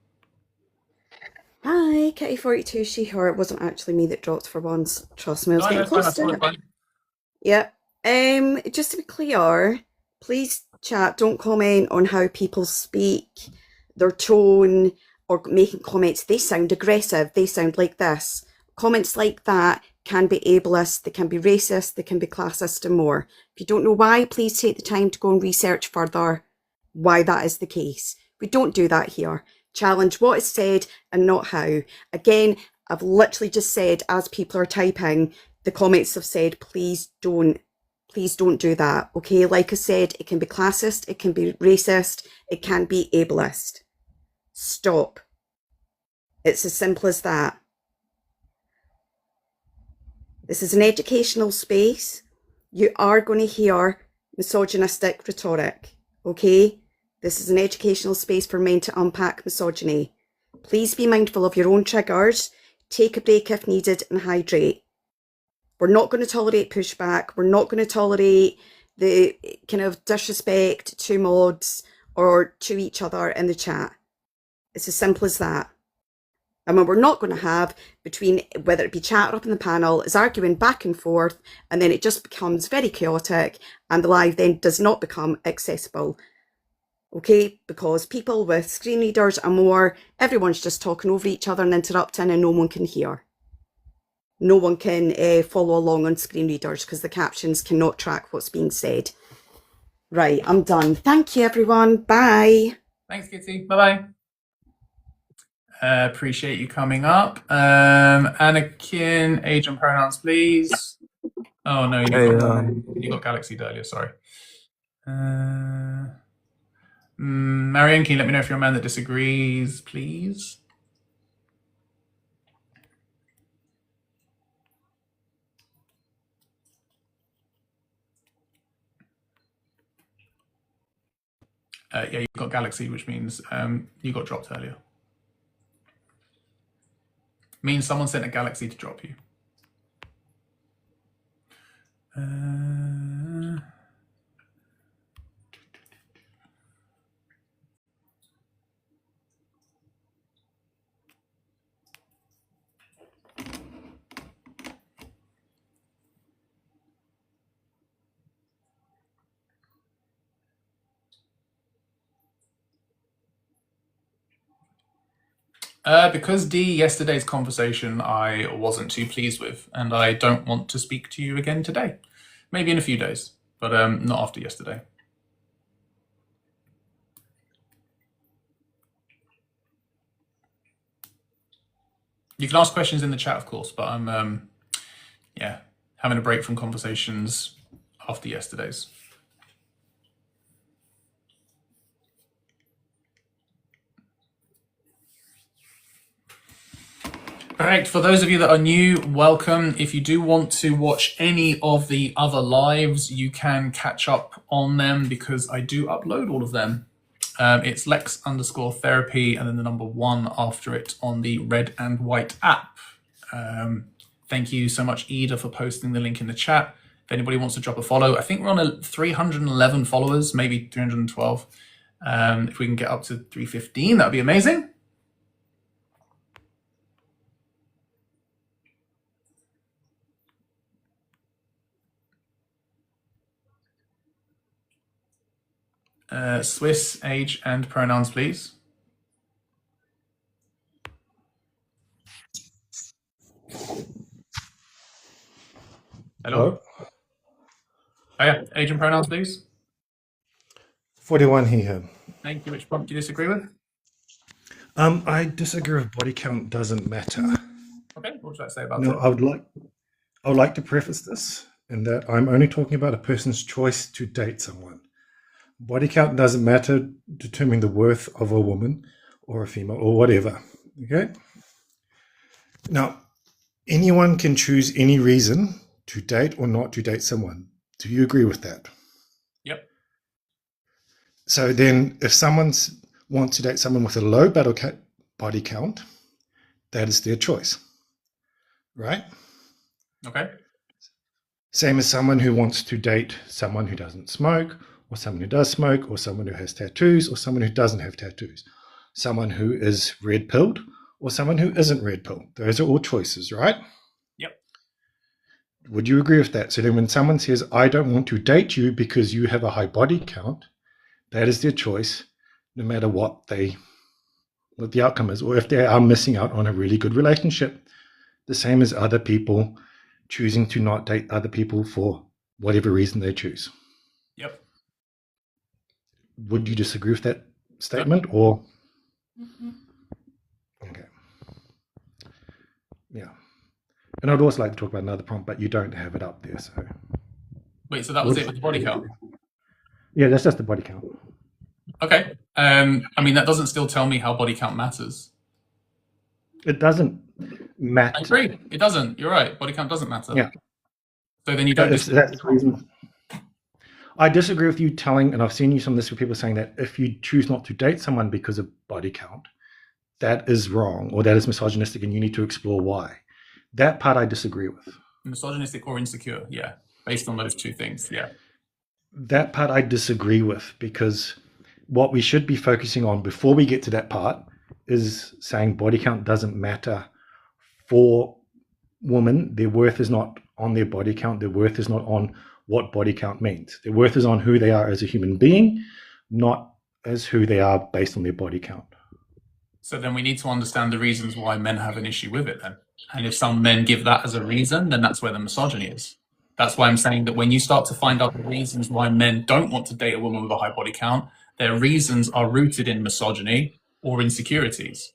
Hi, Kitty42, she, her. It wasn't actually me that dropped for once. Trust me, I was getting close to it. Yeah. Just to be clear, please chat, don't comment on how people speak, their tone, or making comments. They sound aggressive, they sound like this. Comments like that can be ableist, they can be racist, they can be classist and more. If you don't know why, please take the time to go and research further why that is the case. We don't do that here. Challenge what is said and not how. Again, I've literally just said, as people are typing, the comments have said, please don't do that. Okay, like I said, it can be classist, it can be racist, it can be ableist. Stop. It's as simple as that. This is an educational space. You are going to hear misogynistic rhetoric, okay? This is an educational space for men to unpack misogyny. Please be mindful of your own triggers. take a break if needed, and hydrate. We're not going to tolerate pushback. We're not going to tolerate the kind of disrespect to mods or to each other in the chat. It's as simple as that. And what we're not going to have between, whether it be chat or up in the panel, is arguing back and forth, and then it just becomes very chaotic, and the live then does not become accessible. Okay, because people with screen readers and more, everyone's just talking over each other and interrupting, and no one can hear. No one can follow along on screen readers because the captions cannot track what's being said. Right, I'm done. Thank you, everyone. Bye. Thanks, Kitty. Bye-bye. Appreciate you coming up. Anakin, age and pronouns, please. Oh, no, you got Galaxy earlier, sorry. Marianne, can you let me know if you're a man that disagrees, please? Yeah, you got Galaxy, which means you got dropped earlier. Means someone sent a Galaxy to drop you. Because D, yesterday's conversation I wasn't too pleased with, and I don't want to speak to you again today. Maybe in a few days, but not after yesterday. You can ask questions in the chat, of course, but I'm yeah, having a break from conversations after yesterday's. Right, for those of you that are new, welcome. If you do want to watch any of the other lives, you can catch up on them because I do upload all of them. It's Lex_therapy and then the number 1 after it on the Red and White app. Thank you so much, Ida, for posting the link in the chat. If anybody wants to drop a follow, I think we're on 311 followers, maybe 312. If we can get up to 315, that would be amazing. Swiss, age and pronouns, please. Hello. Oh, yeah. Age and pronouns, please. 41 here. Thank you. Which prompt do you disagree with? I disagree with body count doesn't matter. Okay, what would I say about that? I would like to preface this in that I'm only talking about a person's choice to date someone. Body count doesn't matter determining the worth of a woman or a female or whatever. Okay. Now, anyone can choose any reason to date or not to date someone. Do you agree with that? Yep. So then if someone wants to date someone with a low body count, that is their choice, right? Okay. Same as someone who wants to date someone who doesn't smoke, or someone who does smoke, or someone who has tattoos, or someone who doesn't have tattoos, someone who is red-pilled, or someone who isn't red-pilled. Those are all choices, right? Yep. Would you agree with that? So then when someone says, I don't want to date you because you have a high body count, that is their choice, no matter what the outcome is, or if they are missing out on a really good relationship. The same as other people choosing to not date other people for whatever reason they choose. Yep. Would you disagree with that statement, or? Okay. Yeah. And I'd also like to talk about another prompt, but you don't have it up there, so. Wait, so that was it with the body count? Yeah, that's just the body count. Okay. I mean, that doesn't still tell me how body count matters. It doesn't matter. I agree. It doesn't. You're right. Body count doesn't matter. Yeah. So then you don't. That's the reason. I disagree with you telling, and I've seen you some of this with people saying that if you choose not to date someone because of body count, that is wrong or that is misogynistic and you need to explore why. That part I disagree with. Misogynistic or insecure, yeah. Based on those two things, yeah. That part I disagree with, because what we should be focusing on before we get to that part is saying body count doesn't matter for women. Their worth is not on their body count. Their worth is not on what body count means. Their worth is on who they are as a human being, not as who they are based on their body count. So then we need to understand the reasons why men have an issue with it then. And if some men give that as a reason, then that's where the misogyny is. That's why I'm saying that when you start to find out the reasons why men don't want to date a woman with a high body count, their reasons are rooted in misogyny or insecurities.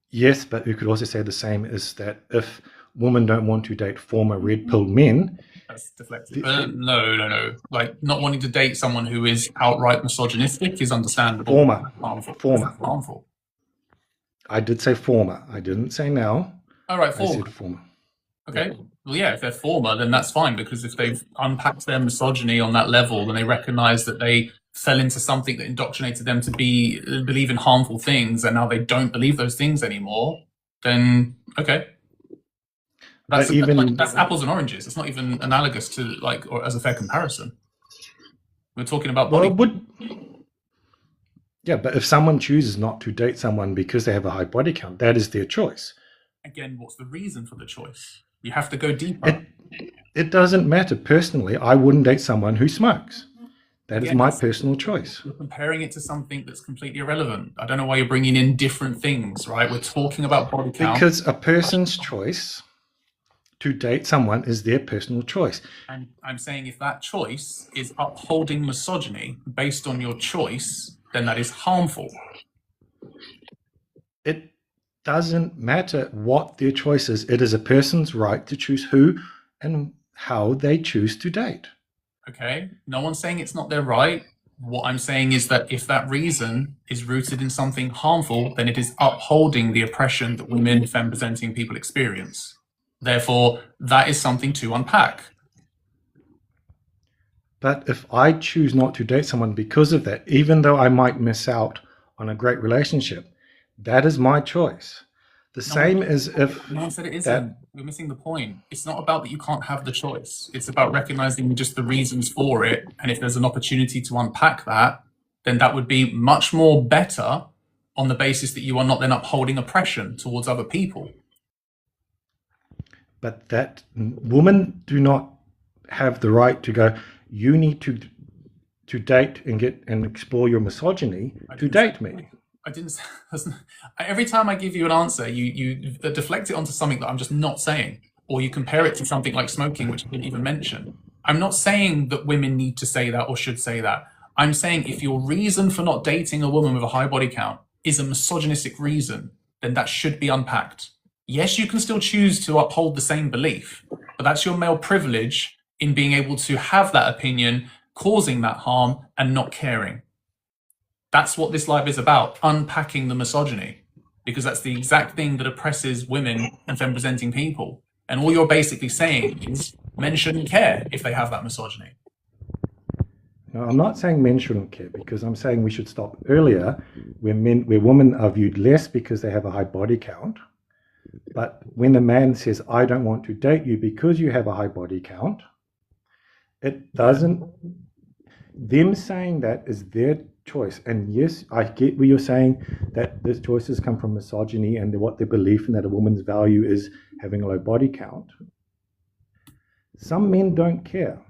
Yes, but you could also say the same is that if women don't want to date former red pill men. That's deflective. No. Like, not wanting to date someone who is outright misogynistic is understandable. Harmful. I did say former. I didn't say now. All right, former. I said former. Okay. Well, yeah, if they're former, then that's fine, because if they've unpacked their misogyny on that level, then they recognize that they fell into something that indoctrinated them to believe in harmful things, and now they don't believe those things anymore, then okay. That's apples and oranges. It's not even analogous to, like, or as a fair comparison. We're talking about body. Yeah, but if someone chooses not to date someone because they have a high body count, that is their choice. Again, what's the reason for the choice? You have to go deeper. It doesn't matter. Personally, I wouldn't date someone who smokes. That is my personal choice. You're comparing it to something that's completely irrelevant. I don't know why you're bringing in different things, right? We're talking about body count. Because a person's choice to date someone is their personal choice. And I'm saying if that choice is upholding misogyny based on your choice, then that is harmful. It doesn't matter what their choice is. It is a person's right to choose who and how they choose to date. Okay, no one's saying it's not their right. What I'm saying is that if that reason is rooted in something harmful, then it is upholding the oppression that women, femme-presenting people experience. Therefore, that is something to unpack. But if I choose not to date someone because of that, even though I might miss out on a great relationship, that is my choice. Same as if... No one said it isn't. We're missing the point. It's not about that you can't have the choice. It's about recognizing just the reasons for it. And if there's an opportunity to unpack that, then that would be much more better on the basis that you are not then upholding oppression towards other people. But that women do not have the right to go, you need to date and explore your misogyny to date me. I didn't. Every time I give you an answer, you deflect it onto something that I'm just not saying, or you compare it to something like smoking, which I didn't even mention. I'm not saying that women need to say that or should say that. I'm saying if your reason for not dating a woman with a high body count is a misogynistic reason, then that should be unpacked. Yes, you can still choose to uphold the same belief, but that's your male privilege in being able to have that opinion, causing that harm and not caring. That's what this live is about, unpacking the misogyny, because that's the exact thing that oppresses women and femme-presenting people. And all you're basically saying is men shouldn't care if they have that misogyny. No, I'm not saying men shouldn't care, because I'm saying we should stop earlier where women are viewed less because they have a high body count. But when a man says, I don't want to date you because you have a high body count, it doesn't... Them saying that is their choice. And yes, I get where you're saying that those choices come from misogyny and what their belief in that a woman's value is having a low body count. Some men don't care.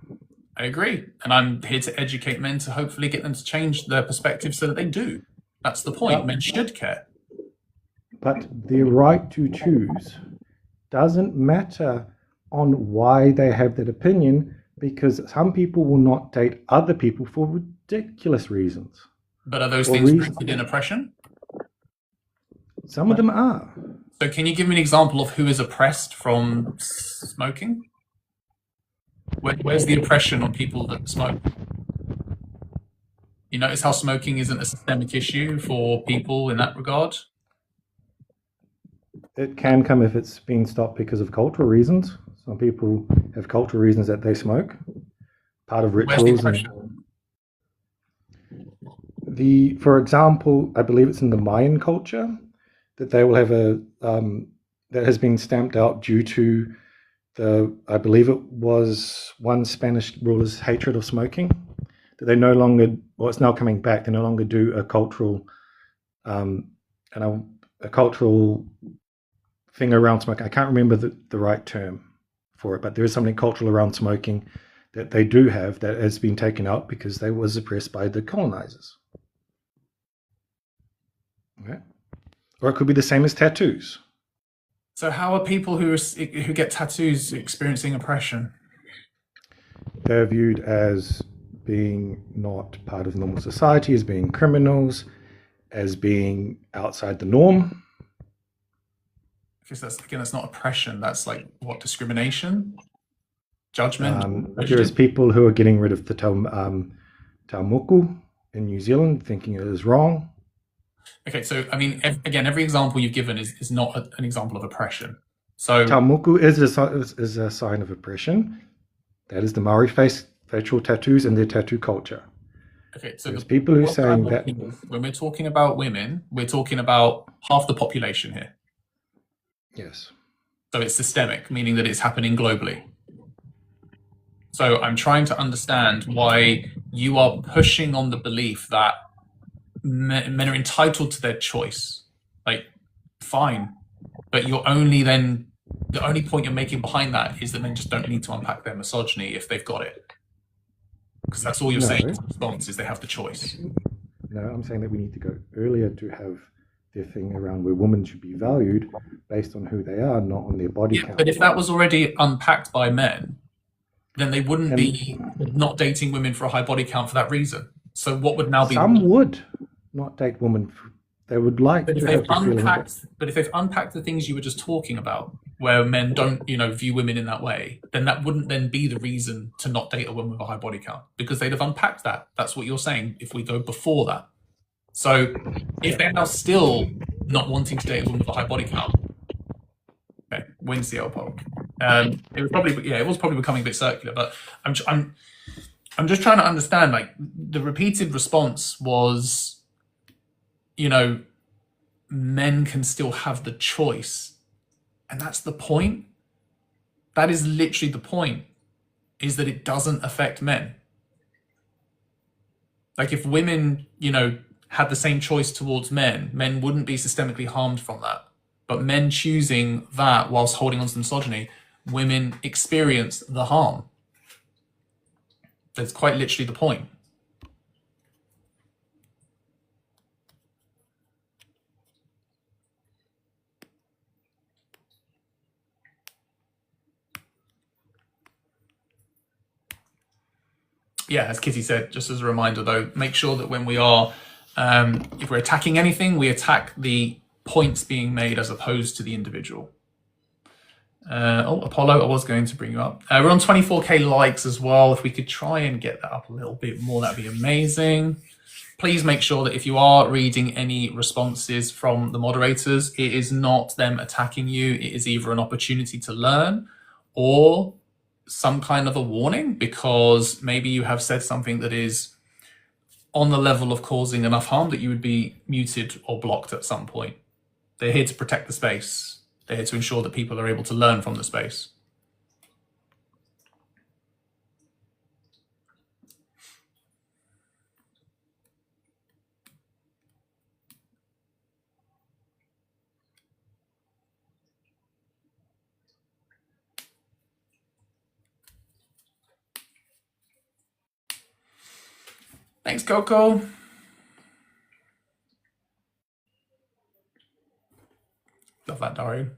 I agree. And I'm here to educate men to hopefully get them to change their perspective so that they do. That's the point. Men should care. But their right to choose doesn't matter on why they have that opinion, because some people will not date other people for ridiculous reasons. But are those things rooted in oppression? Some of them are. So can you give me an example of who is oppressed from smoking? Where's the oppression on people that smoke? You notice how smoking isn't a systemic issue for people in that regard? It can come if it's been stopped because of cultural reasons. Some people have cultural reasons that they smoke. Part of rituals. For example, I believe it's in the Mayan culture. that they will have that has been stamped out due to I believe it was one Spanish ruler's hatred of smoking, that they no longer, well, it's now coming back, they no longer do a cultural a cultural thing around smoking. I can't remember the right term for it, but there is something cultural around smoking that they do have that has been taken out because they were suppressed by the colonizers. Okay. Or it could be the same as tattoos. So how are people who get tattoos experiencing oppression? They're viewed as being not part of normal society, as being criminals, as being outside the norm. Because that's not oppression. That's like what, discrimination, judgment. There's people who are getting rid of the taumoku in New Zealand, thinking it is wrong. Okay, so I mean, again, every example you've given is not an example of oppression. So taumoku is a sign of oppression. That is the Maori facial tattoos and their tattoo culture. Okay, so there's people who are saying that when we're talking about women, we're talking about half the population here. Yes. So it's systemic, meaning that it's happening globally. So I'm trying to understand why you are pushing on the belief that men are entitled to their choice. Like, fine, but the only point you're making behind that is that men just don't need to unpack their misogyny if they've got it, because that's all you're saying in response is they have the choice. No, I'm saying that we need to go earlier to have their thing around where women should be valued based on who they are, not on their body count. But if that was already unpacked by men, then they wouldn't be not dating women for a high body count for that reason. So what would now be? Some would not date women. They would like but to have But if they've unpacked the things you were just talking about, where men don't, view women in that way, then that wouldn't then be the reason to not date a woman with a high body count, because they'd have unpacked that. That's what you're saying. If we go before that, so if they're now still not wanting to date a woman with a high body count, okay, wins the L poll. It was probably becoming a bit circular, but I'm just trying to understand. Like, the repeated response was, men can still have the choice. And that's the point. That is literally the point, is that it doesn't affect men. Like, if women, had the same choice towards men wouldn't be systemically harmed from that. But men choosing that whilst holding on to misogyny, women experience the harm. That's quite literally the point. Yeah, as Kitty said, just as a reminder though, make sure that when we are, if we're attacking anything, we attack the points being made as opposed to the individual. Apollo, I was going to bring you up. We're on 24k likes as well. If we could try and get that up a little bit more, that'd be amazing. Please make sure that if you are reading any responses from the moderators, it is not them attacking you. It is either an opportunity to learn or some kind of a warning, because maybe you have said something that is on the level of causing enough harm that you would be muted or blocked at some point. They're here to protect the space. They're here to ensure that people are able to learn from the space. Thanks, Coco. Love that, Darian.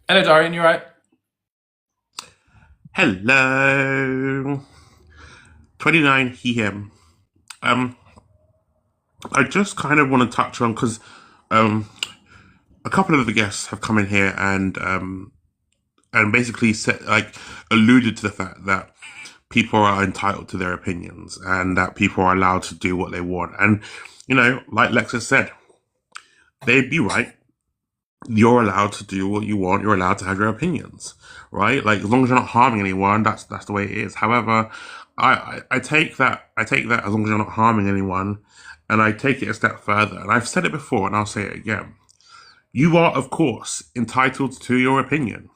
Hello, Darian, you right? Hello. 29 he, him. I just kind of want to touch on, because a couple of the guests have come in here and basically alluded to the fact that people are entitled to their opinions and that people are allowed to do what they want. And, like Lexus said, they'd be right. You're allowed to do what you want. You're allowed to have your opinions, right? Like, as long as you're not harming anyone, that's the way it is. However, I take that as long as you're not harming anyone, and I take it a step further, and I've said it before and I'll say it again. You are, of course, entitled to your opinion.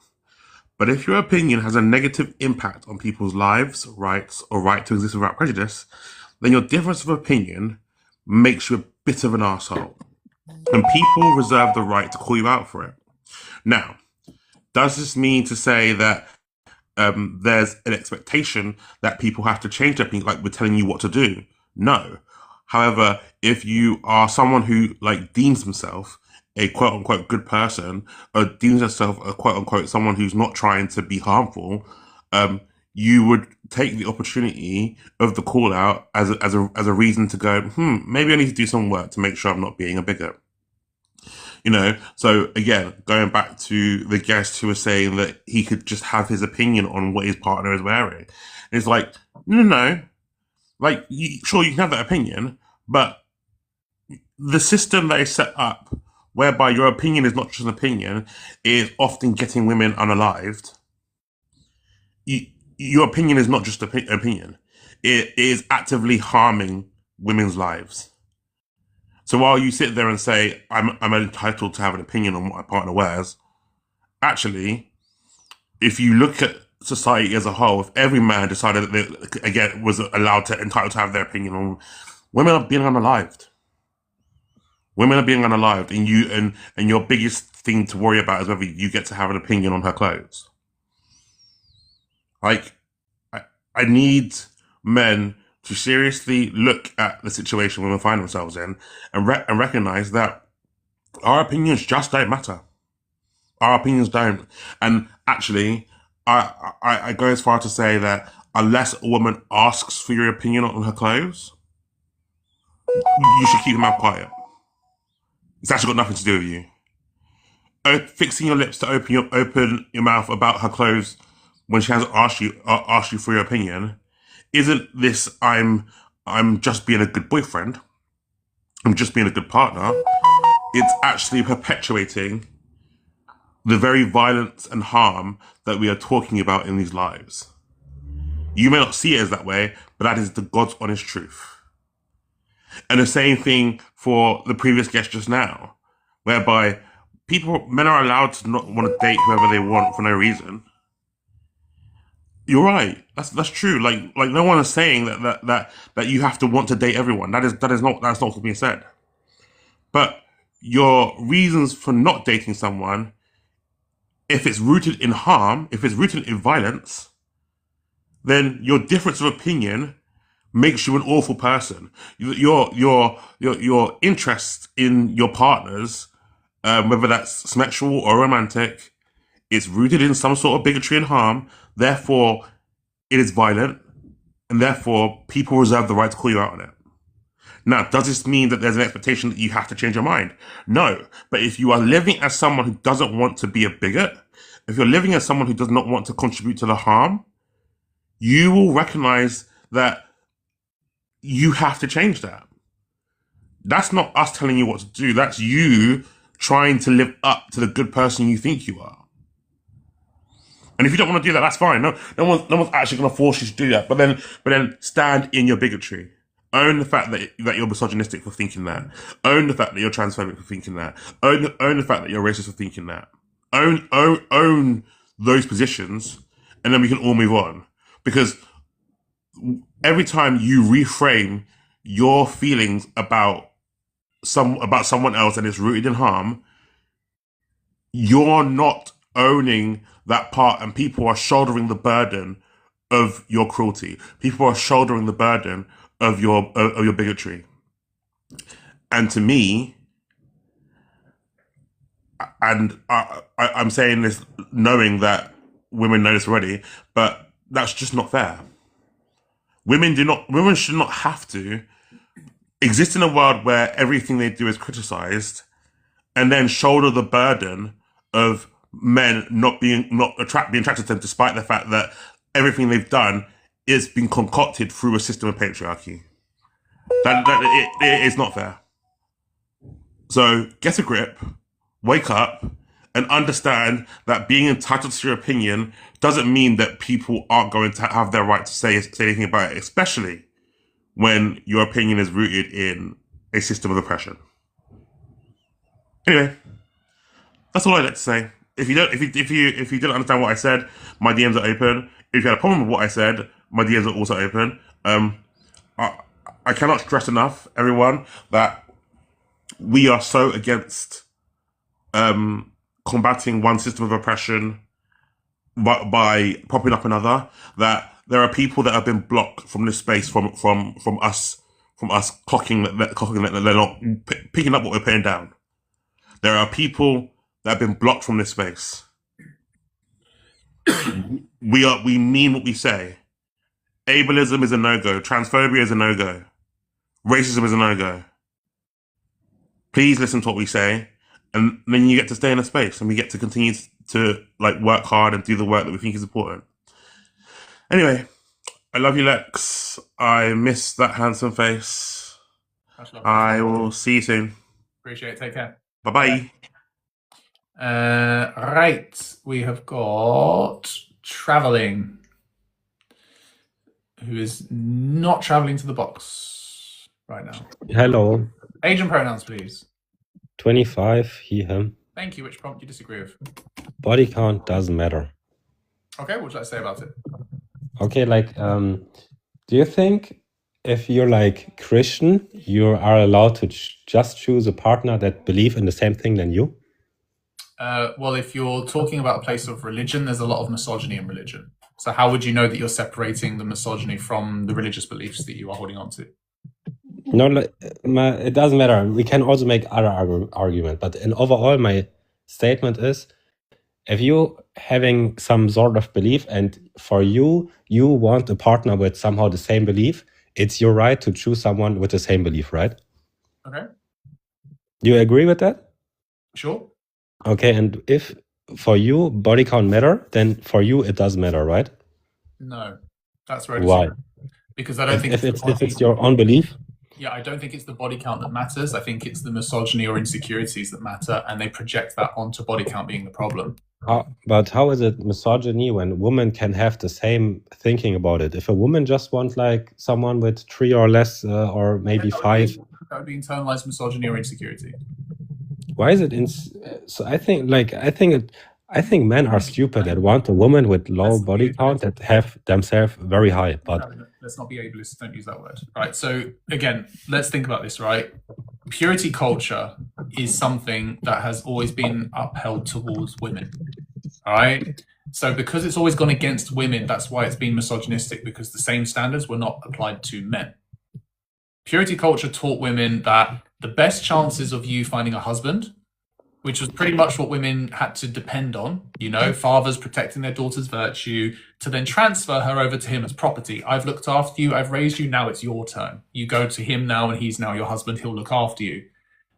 But if your opinion has a negative impact on people's lives, rights, or right to exist without prejudice, then your difference of opinion makes you a bit of an arsehole. And people reserve the right to call you out for it. Now, does this mean to say that there's an expectation that people have to change their opinion, like we're telling you what to do? No. However, if you are someone who like deems himself a quote unquote good person, or deems yourself a quote unquote someone who's not trying to be harmful, you would take the opportunity of the call out as a reason to go, maybe I need to do some work to make sure I'm not being a bigot. You know, so again, going back to the guest who was saying that he could just have his opinion on what his partner is wearing. It's like, no. Like, sure, you can have that opinion, but the system that is set up whereby your opinion is not just an opinion is often getting women unalived. Your opinion is not just an opinion. It is actively harming women's lives. So while you sit there and say, I'm entitled to have an opinion on what my partner wears, actually, if you look at society as a whole, if every man decided that they, again, was entitled to have their opinion on, women are being unalived. Women are being unalived, and your biggest thing to worry about is whether you get to have an opinion on her clothes. Like, I need men to seriously look at the situation women find themselves in and recognize that our opinions just don't matter. Our opinions don't. And actually, I go as far to say that unless a woman asks for your opinion on her clothes, you should keep your mouth quiet. It's actually got nothing to do with you. Fixing your lips to open your mouth about her clothes when she hasn't asked you for your opinion isn't this I'm just being a good boyfriend. I'm just being a good partner. It's actually perpetuating the very violence and harm that we are talking about in these lives. You may not see it as that way, but that is the God's honest truth. And the same thing for the previous guest just now, whereby men are allowed to not want to date whoever they want for no reason. You're right. That's true. Like no one is saying that you have to want to date everyone. That's not what's being said. But your reasons for not dating someone, if it's rooted in harm, if it's rooted in violence, then your difference of opinion makes you an awful person. Your interest in your partners, whether that's sexual or romantic, it's rooted in some sort of bigotry and harm. Therefore, it is violent, and therefore people reserve the right to call you out on it. Now, does this mean that there's an expectation that you have to change your mind? No. But if you are living as someone who doesn't want to be a bigot, if you're living as someone who does not want to contribute to the harm, you will recognize that you have to change that. That's not us telling you what to do. That's you trying to live up to the good person you think you are. And if you don't want to do that, that's fine. No one's actually going to force you to do that. But then stand in your bigotry. Own the fact that you're misogynistic for thinking that. Own the fact that you're transphobic for thinking that. Own the fact that you're racist for thinking that. Own those positions, and then we can all move on. Because every time you reframe your feelings about someone else and it's rooted in harm, you're not owning that part, and people are shouldering the burden of your cruelty. People are shouldering the burden of your bigotry. And to me, and I'm saying this knowing that women know this already, but that's just not fair. Women should not have to exist in a world where everything they do is criticized and then shoulder the burden of men being attracted to them, despite the fact that everything they've done is being concocted through a system of patriarchy. It is not fair. So get a grip, wake up, and understand that being entitled to your opinion doesn't mean that people aren't going to have their right to say anything about it, especially when your opinion is rooted in a system of oppression. Anyway, that's all I'd like to say. If you didn't understand what I said, my DMs are open. If you had a problem with what I said, my DMs are also open. I cannot stress enough, everyone, that we are so against combating one system of oppression by propping up another that there are people that have been blocked from this space from us clocking that they're not picking up what we're putting down. There are people that have been blocked from this space. We mean what we say. Ableism is a no-go. Transphobia is a no-go. Racism is a no-go. Please listen to what we say, and then you get to stay in a space, and we get to continue to work hard and do the work that we think is important. Anyway, I love you, Lex. I miss that handsome face. I will see you soon. Appreciate it. Take care. Bye-bye. Right, we have got traveling, who is not traveling to the box right now. Hello. Age and pronouns, please. 25, he, him. Thank you. Which prompt do you disagree with? Body count doesn't matter. Okay, what would you like to say about it? Okay, do you think if you're Christian, you are allowed to just choose a partner that believe in the same thing than you? Well, if you're talking about a place of religion, there's a lot of misogyny in religion. So how would you know that you're separating the misogyny from the religious beliefs that you are holding on to? No, it doesn't matter. We can also make other argument, but in overall, my statement is, if you having some sort of belief and for you want a partner with somehow the same belief, it's your right to choose someone with the same belief, right? Okay. Do you agree with that? Sure. Okay, and if for you body count matter, then for you it doesn't matter, right? No, that's right. Why? Because I don't think if it's your own belief. Yeah, I don't think it's the body count that matters. I think it's the misogyny or insecurities that matter, and they project that onto body count being the problem. But how is it misogyny when women can have the same thinking about it? If a woman just wants someone with 3 or less, or maybe 5, that would be internalized misogyny or insecurity. Why is it? So I think men are stupid that want a woman with low body count that have themselves very high. But let's not be ableist. Don't use that word. Right. So again, let's think about this. Right. Purity culture is something that has always been upheld towards women. All right. So because it's always gone against women, that's why it's been misogynistic, because the same standards were not applied to men. Purity culture taught women that the best chances of you finding a husband, which was pretty much what women had to depend on, fathers protecting their daughter's virtue, to then transfer her over to him as property. I've looked after you, I've raised you, now it's your turn. You go to him now and he's now your husband, he'll look after you.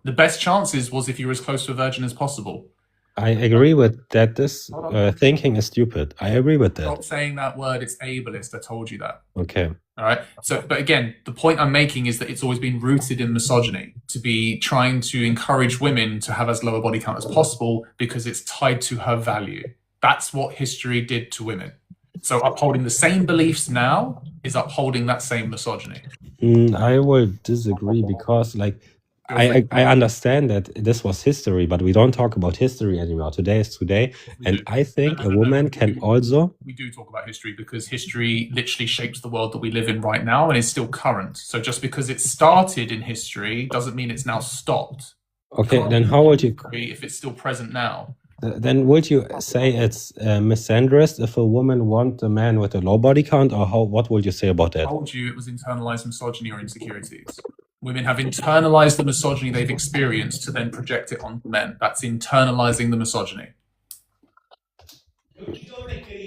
The best chances was if you were as close to a virgin as possible. I agree with that. This thinking is stupid. I agree with that. Stop saying that word, it's ableist, I told you that. Okay. All right. So, but again, the point I'm making is that it's always been rooted in misogyny, to be trying to encourage women to have as low a body count as possible because it's tied to her value. That's what history did to women. So upholding the same beliefs now is upholding that same misogyny. I will disagree because I understand that this was history, but we don't talk about history anymore. Today is today. And I think a woman can also... We do talk about history because history literally shapes the world that we live in right now and is still current. So just because it started in history doesn't mean it's now stopped. Okay, then how would you... If it's still present now. Then would you say it's misandrist if a woman wants a man with a low body count, or what would you say about that? I told you it was internalized misogyny or insecurities. Women have internalized the misogyny they've experienced to then project it on men. That's internalizing the misogyny.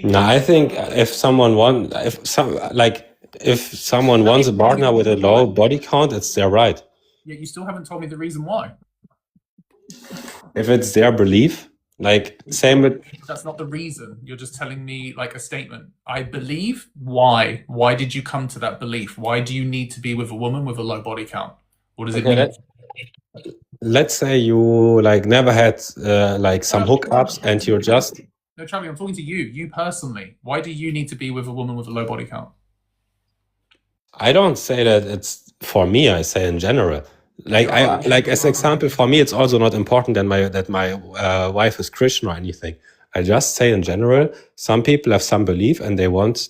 No, I think if someone wants a partner with a low body count, it's their right. Yeah, you still haven't told me the reason why. If it's their belief, same with... That's not the reason. You're just telling me a statement. I believe. Why? Why did you come to that belief? Why do you need to be with a woman with a low body count? What does it mean? Let's say you never had some hookups and you're just... No, Charlie, I'm talking to you. You personally. Why do you need to be with a woman with a low body count? I don't say that it's for me. I say in general. Like as example, for me, it's also not important that my wife is Christian or anything. I just say in general, some people have some belief and they want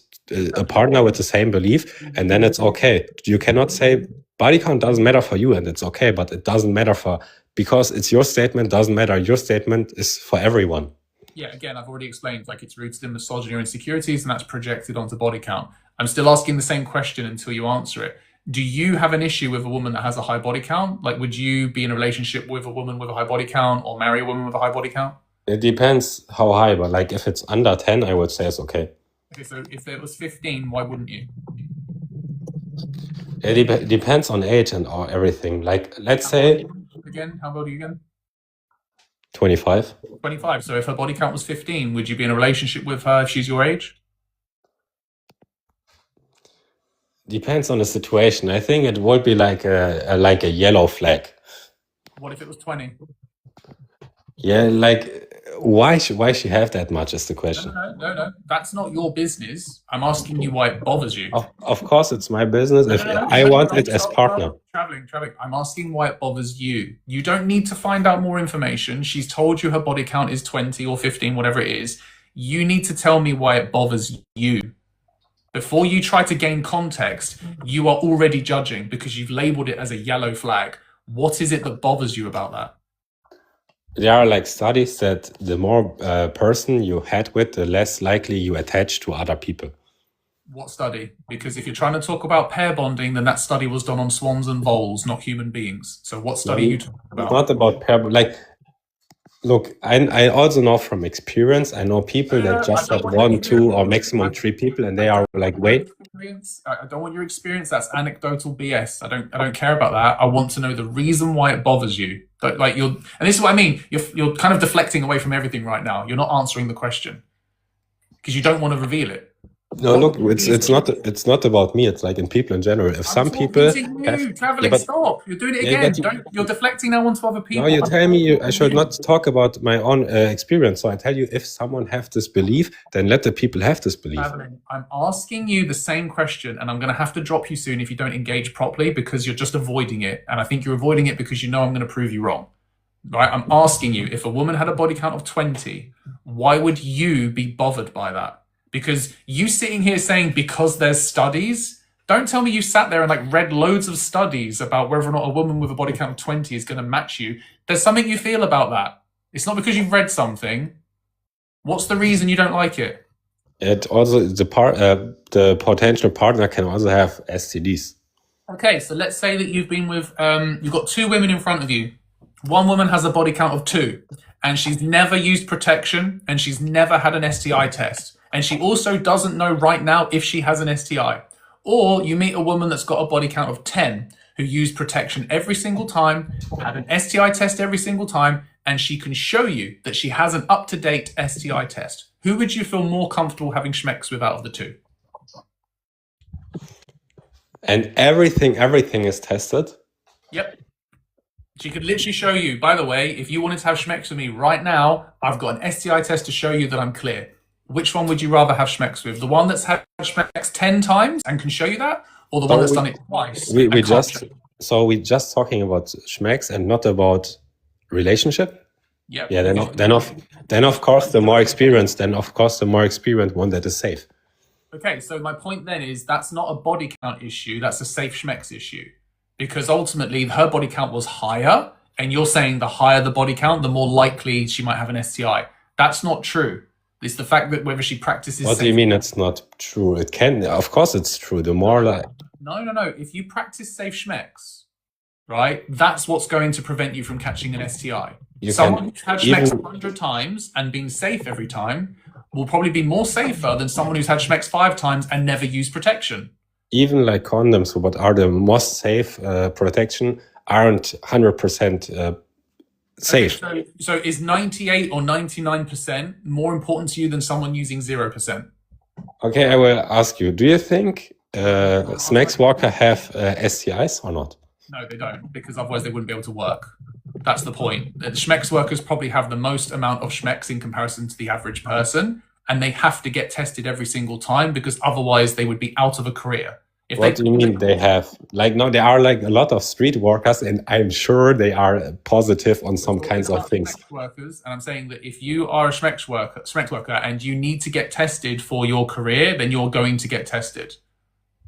a partner with the same belief, and then it's okay. You cannot say body count doesn't matter for you, and it's okay, but it doesn't matter because it's your statement, doesn't matter. Your statement is for everyone. Yeah, again, I've already explained, like, it's rooted in misogyny or insecurities, and that's projected onto body count. I'm still asking the same question until you answer it. Do you have an issue with a woman that has a high body count? Like, would you be in a relationship with a woman with a high body count or marry a woman with a high body count? It depends how high, but like if it's under 10, I would say it's okay. Okay, so if it was 15, why wouldn't you? It depends on age and everything. Like, let's say... Again, how old are you again? 25. 25. So if her body count was 15, would you be in a relationship with her if she's your age? Depends on the situation. I think it would be like a yellow flag. What if it was 20? Yeah, like why she have that much is the question. No. That's not your business. I'm asking you why it bothers you. Of course, it's my business. I want it as partner. Traveling. I'm asking why it bothers you. You don't need to find out more information. She's told you her body count is 20 or 15, whatever it is. You need to tell me why it bothers you. Before you try to gain context, you are already judging because you've labeled it as a yellow flag. What is it that bothers you about that? There are like studies that the more person you had with, the less likely you attach to other people. What study? Because if you're trying to talk about pair bonding, then that study was done on swans and voles, not human beings. So what study are you talking about? It's not about pair, like, look, I also know from experience, I know people that just have 1, 2, or maximum 3 people, and they are like, wait. I don't want your experience. That's anecdotal BS. I don't care about that. I want to know the reason why it bothers you. Like and this is what I mean. You're kind of deflecting away from everything right now. You're not answering the question because you don't want to reveal it. No, look, it's not about me. It's like in people in general. If some people traveling, stop. You're doing it again. You're deflecting now onto other people. No, you tell me I should not talk about my own experience. So I tell you, if someone have this belief, then let the people have this belief. Traveling. I'm asking you the same question, and I'm going to have to drop you soon if you don't engage properly because you're just avoiding it. And I think you're avoiding it because you know I'm going to prove you wrong. Right? I'm asking you, if a woman had a body count of 20, why would you be bothered by that? Because you sitting here saying because there's studies, don't tell me you sat there and like read loads of studies about whether or not a woman with a body count of 20 is going to match you. There's something you feel about that. It's not because you've read something. What's the reason you don't like it? It also the potential partner can also have STDs. Okay, so let's say that you've been with you've got 2 women in front of you. One woman has a body count of 2, and she's never used protection, and she's never had an STI test. And she also doesn't know right now if she has an STI. Or you meet a woman that's got a body count of 10 who used protection every single time, had an STI test every single time, and she can show you that she has an up-to-date STI test. Who would you feel more comfortable having schmecks with out of the 2? And everything is tested? Yep. She could literally show you, by the way, if you wanted to have schmecks with me right now, I've got an STI test to show you that I'm clear. Which one would you rather have schmecks with? The one that's had schmecks 10 times and can show you that? Or the one that's done it twice? We just talking about schmecks and not about relationship? Yep. Yeah, then of course the more experienced one that is safe. Okay, so my point then is that's not a body count issue, that's a safe schmecks issue. Because ultimately her body count was higher, and you're saying the higher the body count, the more likely she might have an STI. That's not true. It's the fact that whether she practices... What do you mean it's not true? It can, of course it's true. The more like... No. If you practice safe schmecks, right, that's what's going to prevent you from catching an STI. Someone who's had schmecks 100 times and been safe every time will probably be more safer than someone who's had schmecks 5 times and never used protection. Even like condoms, what are the most safe protection, aren't 100% safe. Okay, so is 98 or 99% more important to you than someone using 0%? Okay, I will ask you, do you think Smacks Walker have STIs or not? No, they don't, because otherwise they wouldn't be able to work. That's the point. The schmecks workers probably have the most amount of schmecks in comparison to the average person, and they have to get tested every single time because otherwise they would be out of a career. If What they do you mean they have? Like, no, there are like a lot of street workers, and I'm sure they are positive on some kinds of things. Schmex workers, and I'm saying that if you are a Schmex worker, and you need to get tested for your career, then you're going to get tested.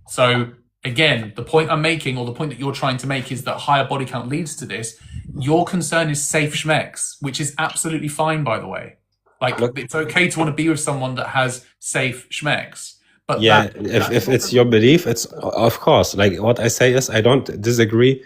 So again, the point I'm making, or the point that you're trying to make, is that higher body count leads to this. Your concern is safe Schmex, which is absolutely fine, by the way. Like, Look, it's okay to want to be with someone that has safe Schmex. But yeah, if it's your belief, it's of course. Like what I say is, I don't disagree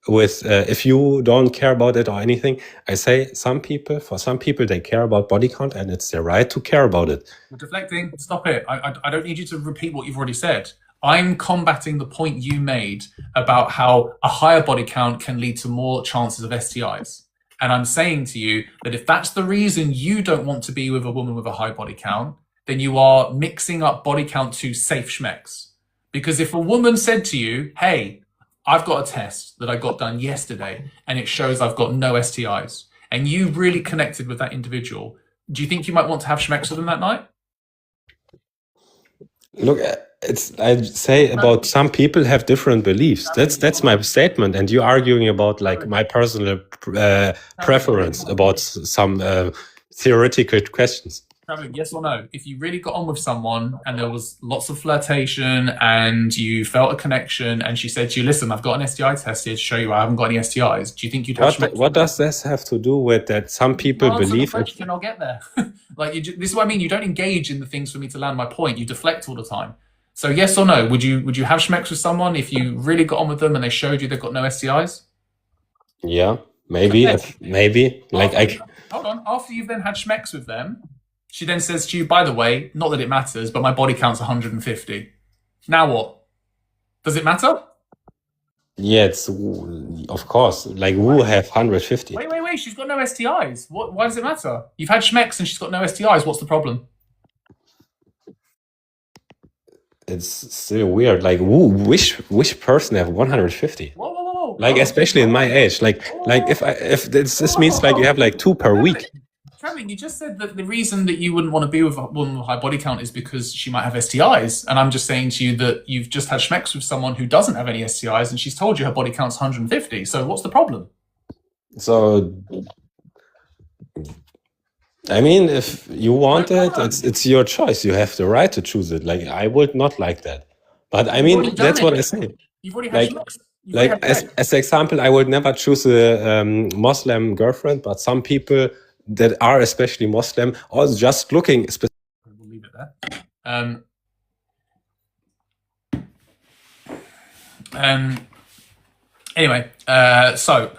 with if you don't care about it or anything. I say for some people, they care about body count, and it's their right to care about it. You're deflecting. Stop it. I don't need you to repeat what you've already said. I'm combating the point you made about how a higher body count can lead to more chances of STIs. And I'm saying to you that if that's the reason you don't want to be with a woman with a high body count, then you are mixing up body count to safe Schmex. Because if a woman said to you, hey, I've got a test that I got done yesterday and it shows I've got no STIs, and you really connected with that individual, do you think you might want to have Schmex with them that night? Look, I say about some people have different beliefs. That's my statement, and you're arguing about like my personal preference about some theoretical questions. Yes or no? If you really got on with someone and there was lots of flirtation and you felt a connection and she said to you, listen, I've got an STI test here to show you I haven't got any STIs, do you think you'd have Schmex? What does this have to do with that some people believe it? I'll get there. Like this is what I mean. You don't engage in the things for me to land my point. You deflect all the time. So yes or no? Would you have Schmex with someone if you really got on with them and they showed you they've got no STIs? Yeah, maybe. Hold on. After you've then had Schmex with them, she then says to you, by the way, not that it matters, but my body count's 150. Now what? Does it matter? Yeah, it's of course. Like who have 150? Wait. She's got no STIs. Why does it matter? You've had Schmex and she's got no STIs. What's the problem? It's still weird. Like which person have 150? Whoa. Like especially in my age. Like if this means like you have like 2 per week. Trevin, you just said that the reason that you wouldn't want to be with a woman with high body count is because she might have STIs. And I'm just saying to you that you've just had Schmex with someone who doesn't have any STIs and she's told you her body count's 150. So what's the problem? So, I mean, if you want it, it's your choice. You have the right to choose it. Like, I would not like that. But I mean, that's what I say. You've already had Schmex. Like, as example, I would never choose a Muslim girlfriend, but some people that are especially Muslim or just looking we'll leave it there. Anyway, so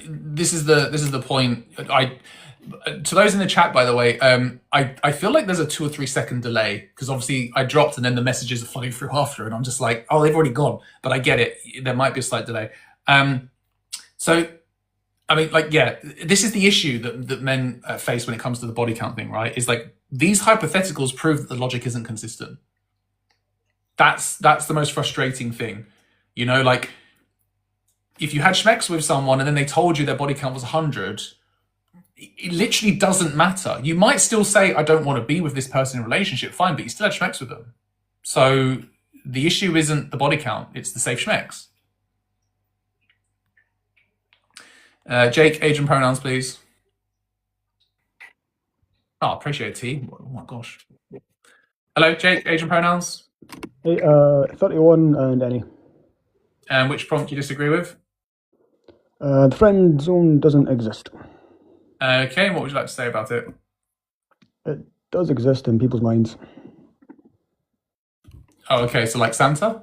this is the point. To those in the chat, by the way, I feel like there's a 2 or 3 second delay because obviously I dropped and then the messages are flooding through after, and I'm just like, oh, they've already gone. But I get it. There might be a slight delay. So, I mean, like, yeah, this is the issue that men face when it comes to the body count thing, right? Is like these hypotheticals prove that the logic isn't consistent. That's the most frustrating thing, you know. Like, if you had Schmex with someone and then they told you their body count was 100, it literally doesn't matter. You might still say, I don't want to be with this person in a relationship, fine, but you still had Schmex with them. So the issue isn't the body count, it's the safe Schmex. Jake, age and pronouns, please. Oh, appreciate it, T. Oh my gosh. Hello, Jake, age and pronouns. Hey, 31 and any. And which prompt do you disagree with? The friend zone doesn't exist. Okay, what would you like to say about it? It does exist in people's minds. Oh, okay, so like Santa?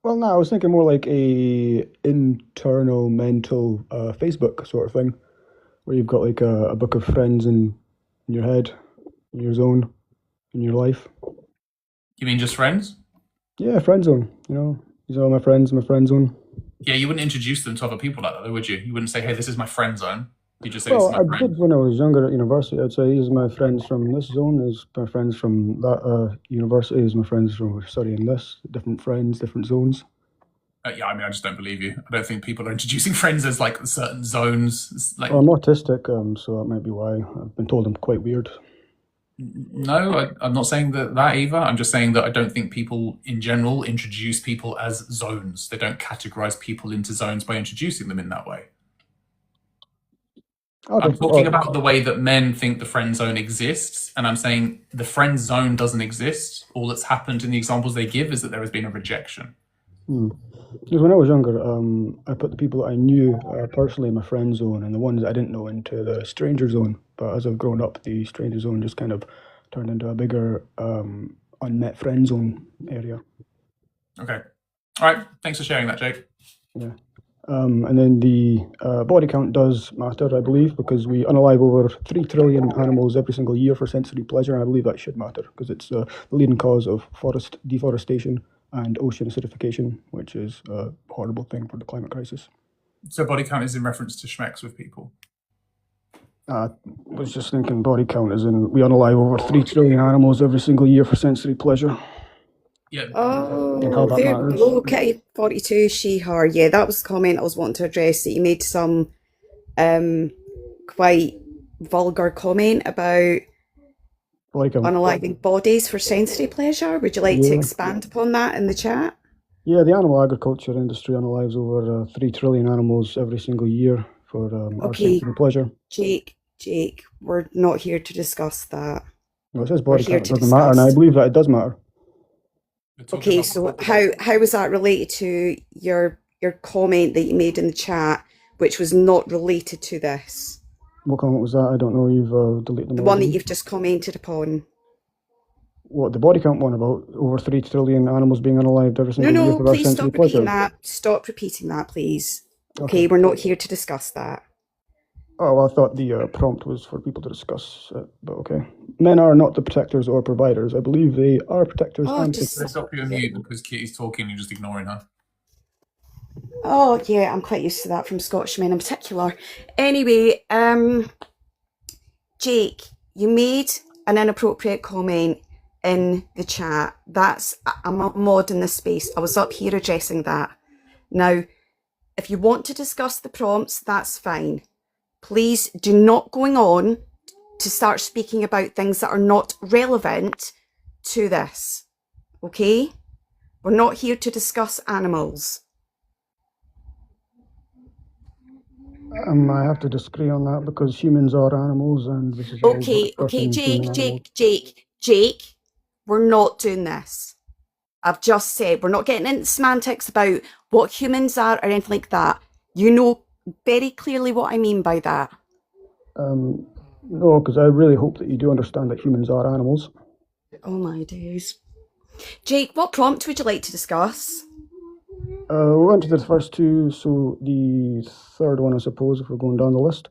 Well, no, I was thinking more like a internal mental Facebook sort of thing, where you've got like a book of friends in your head, in your zone, in your life. You mean just friends? Yeah, friend zone. You know, these are all my friends in my friend zone. Yeah, you wouldn't introduce them to other people like that, though, would you? You wouldn't say, hey, this is my friend zone. You just say, well, this is my friend. I did when I was younger at university. I'd say, these are my friends from this zone, these are my friends from that university, these are my friends from studying this, different friends, different zones. Yeah, I mean, I just don't believe you. I don't think people are introducing friends as like certain zones. Like, well, I'm autistic, so that might be why. I've been told I'm quite weird. No, I'm not saying that either. I'm just saying that I don't think people in general introduce people as zones. They don't categorize people into zones by introducing them in that way. Okay. I'm talking about the way that men think the friend zone exists, and I'm saying the friend zone doesn't exist. All that's happened in the examples they give is that there has been a rejection. Because when I was younger, I put the people that I knew personally in my friend zone, and the ones I didn't know into the stranger zone. But as I've grown up, the stranger zone just kind of turned into a bigger unmet friend zone area. Okay. All right. Thanks for sharing that, Jake. Yeah. And then the body count does matter, I believe, because we unalive over 3 trillion animals every single year for sensory pleasure, and I believe that should matter because it's the leading cause of forest deforestation and ocean acidification, which is a horrible thing for the climate crisis. So body count is in reference to schmecks with people? I was just thinking body count as in we unalive over 3 trillion animals every single year for sensory pleasure. Yeah. Oh, there we go. Okay, 42, she, her. Yeah, that was the comment I was wanting to address, that you made some quite vulgar comment about unaliving bodies for sensory pleasure. Would you like to expand upon that in the chat? Yeah, the animal agriculture industry unalives over 3 trillion animals every single year for our sensory pleasure. Jake, we're not here to discuss that. Well, it says body count doesn't matter, and I believe that it does matter. Okay, so how was that related to your comment that you made in the chat, which was not related to this? What comment was that? I don't know. You've deleted them. The one that you've just commented upon. What, the body count one about over 3 trillion animals being unalived every single year for our sensory pleasure? No, please stop repeating that. Stop repeating that, please. Okay, we're not here to discuss that. Oh, well, I thought the prompt was for people to discuss it, but okay. Men are not the protectors or providers. I believe they are protectors and Let's stop you on mute because Kitty's talking and you're just ignoring her. Oh, yeah, I'm quite used to that from Scottish men in particular. Anyway, Jake, you made an inappropriate comment in the chat. I'm a mod in this space. I was up here addressing that. Now, if you want to discuss the prompts, that's fine. Please do not going on to start speaking about things that are not relevant to this. Okay? We're not here to discuss animals. I have to disagree on that because humans are animals and this is Jake, we're not doing this. I've just said we're not getting into semantics about what humans are or anything like that. You know very clearly what I mean by that. No, because I really hope that you do understand that humans are animals. Oh my days. Jake, what prompt would you like to discuss? We went to the first two, so the third one, I suppose, if we're going down the list.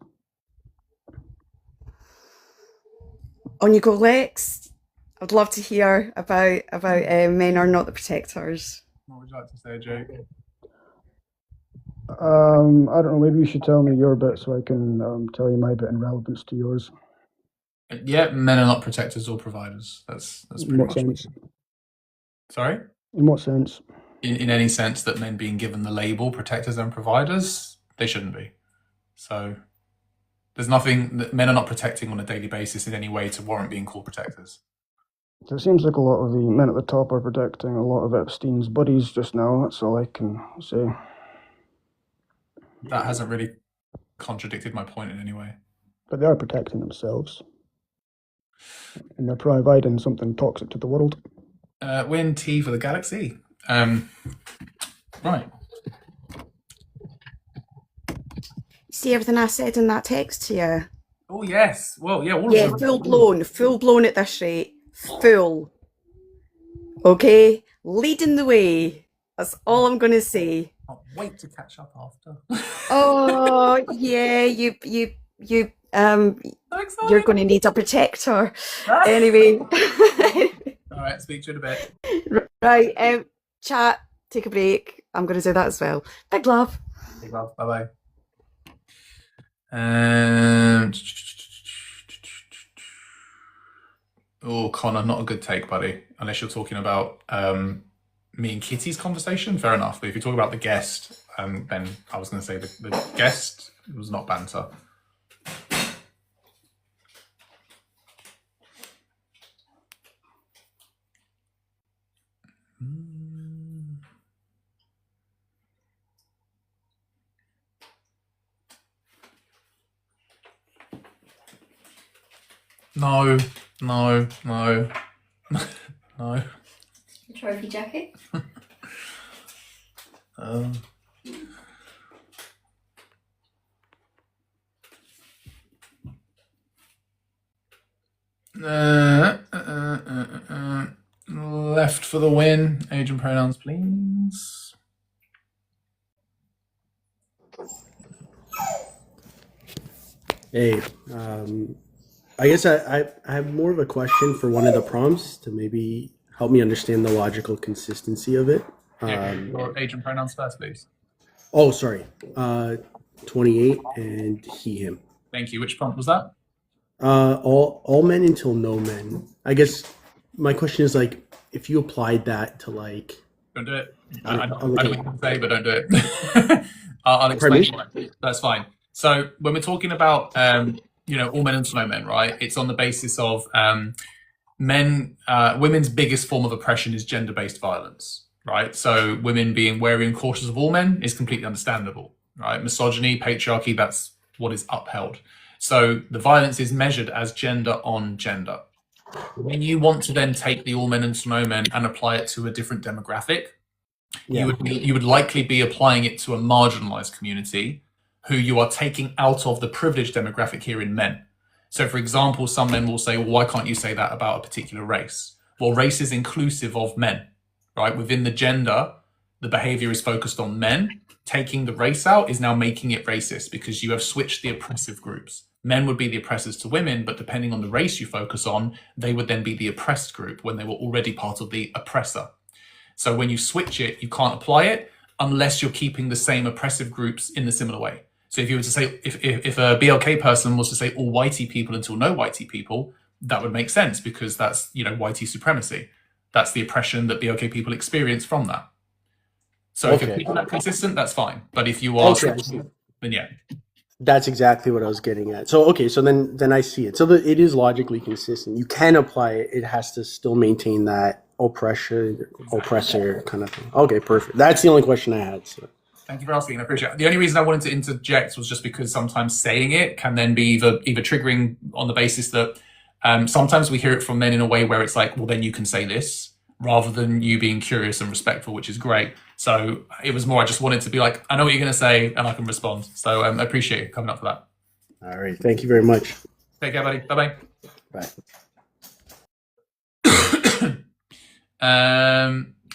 On you go, Lex. I'd love to hear about men are not the protectors. What would you like to say, Jake? I don't know, maybe you should tell me your bit so I can tell you my bit in relevance to yours. Yeah, men are not protectors or providers. That's pretty much. In what sense? Sorry? In what sense? In any sense that men being given the label protectors and providers, they shouldn't be. So there's nothing that men are not protecting on a daily basis in any way to warrant being called protectors. So it seems like a lot of the men at the top are protecting a lot of Epstein's buddies just now. That's all I can say. That hasn't really contradicted my point in any way. But they are protecting themselves. And they're providing something toxic to the world. Win T for the galaxy. Right. See everything I said in that text to you? Oh, yes. Well, yeah. Full blown at this rate. Full. Okay? Leading the way. That's all I'm going to say. Can't wait to catch up after. Oh, yeah, you're going to need a protector. Anyway. All right, speak to you in a bit. Right, chat, take a break. I'm going to do that as well. Big love. Big love. Bye-bye. Oh, Connor, not a good take, buddy. Unless you're talking about me and Kitty's conversation, fair enough. But if you talk about the guest, then I was going to say the guest was not banter. No, no, no, no. Trophy jacket. Left for the win. Age and pronouns, please. Hey, I guess I have more of a question for one of the prompts to maybe help me understand the logical consistency of it. Your age and pronouns first, please. Oh, sorry. 28 and he, him. Thank you. Which prompt was that? All men until no men. I guess my question is like, if you applied that to like. Don't do it. I know what you can say, but don't do it. I'll explain why. That's fine. So when we're talking about, all men until no men, right? It's on the basis of women's biggest form of oppression is gender-based violence, right? So women being wary and cautious of all men is completely understandable, right? Misogyny, patriarchy, that's what is upheld. So the violence is measured as gender on gender. When you want to then take the all men until no men and apply it to a different demographic, you would likely be applying it to a marginalized community who you are taking out of the privileged demographic here in men. So, for example, some men will say, well, why can't you say that about a particular race? Well, race is inclusive of men, right? Within the gender, the behavior is focused on men. Taking the race out is now making it racist because you have switched the oppressive groups. Men would be the oppressors to women, but depending on the race you focus on, they would then be the oppressed group when they were already part of the oppressor. So when you switch it, you can't apply it unless you're keeping the same oppressive groups in the similar way. So if you were to say, if a BLK person was to say all whitey people until no whitey people, that would make sense because that's, whitey supremacy. That's the oppression that BLK people experience from that. So if you're keeping that consistent, that's fine. But if you are, then yeah. That's exactly what I was getting at. So, so then I see it. So it is logically consistent. You can apply it. It has to still maintain that oppressor kind of thing. Okay, perfect. That's the only question I had. So. Thank you for asking. I appreciate it. The only reason I wanted to interject was just because sometimes saying it can then be either triggering on the basis that sometimes we hear it from men in a way where it's like, well, then you can say this, rather than you being curious and respectful, which is great. So it was more, I just wanted to be like, I know what you're going to say and I can respond. So I appreciate you coming up for that. All right. Thank you very much. Take care, buddy. Bye-bye. Bye.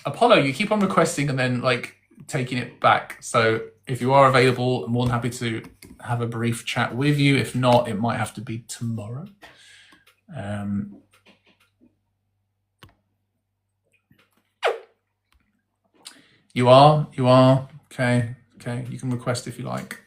Apollo, you keep on requesting and then taking it back. So if you are available, I'm more than happy to have a brief chat with you. If not, it might have to be tomorrow. You are? Okay. You can request if you like.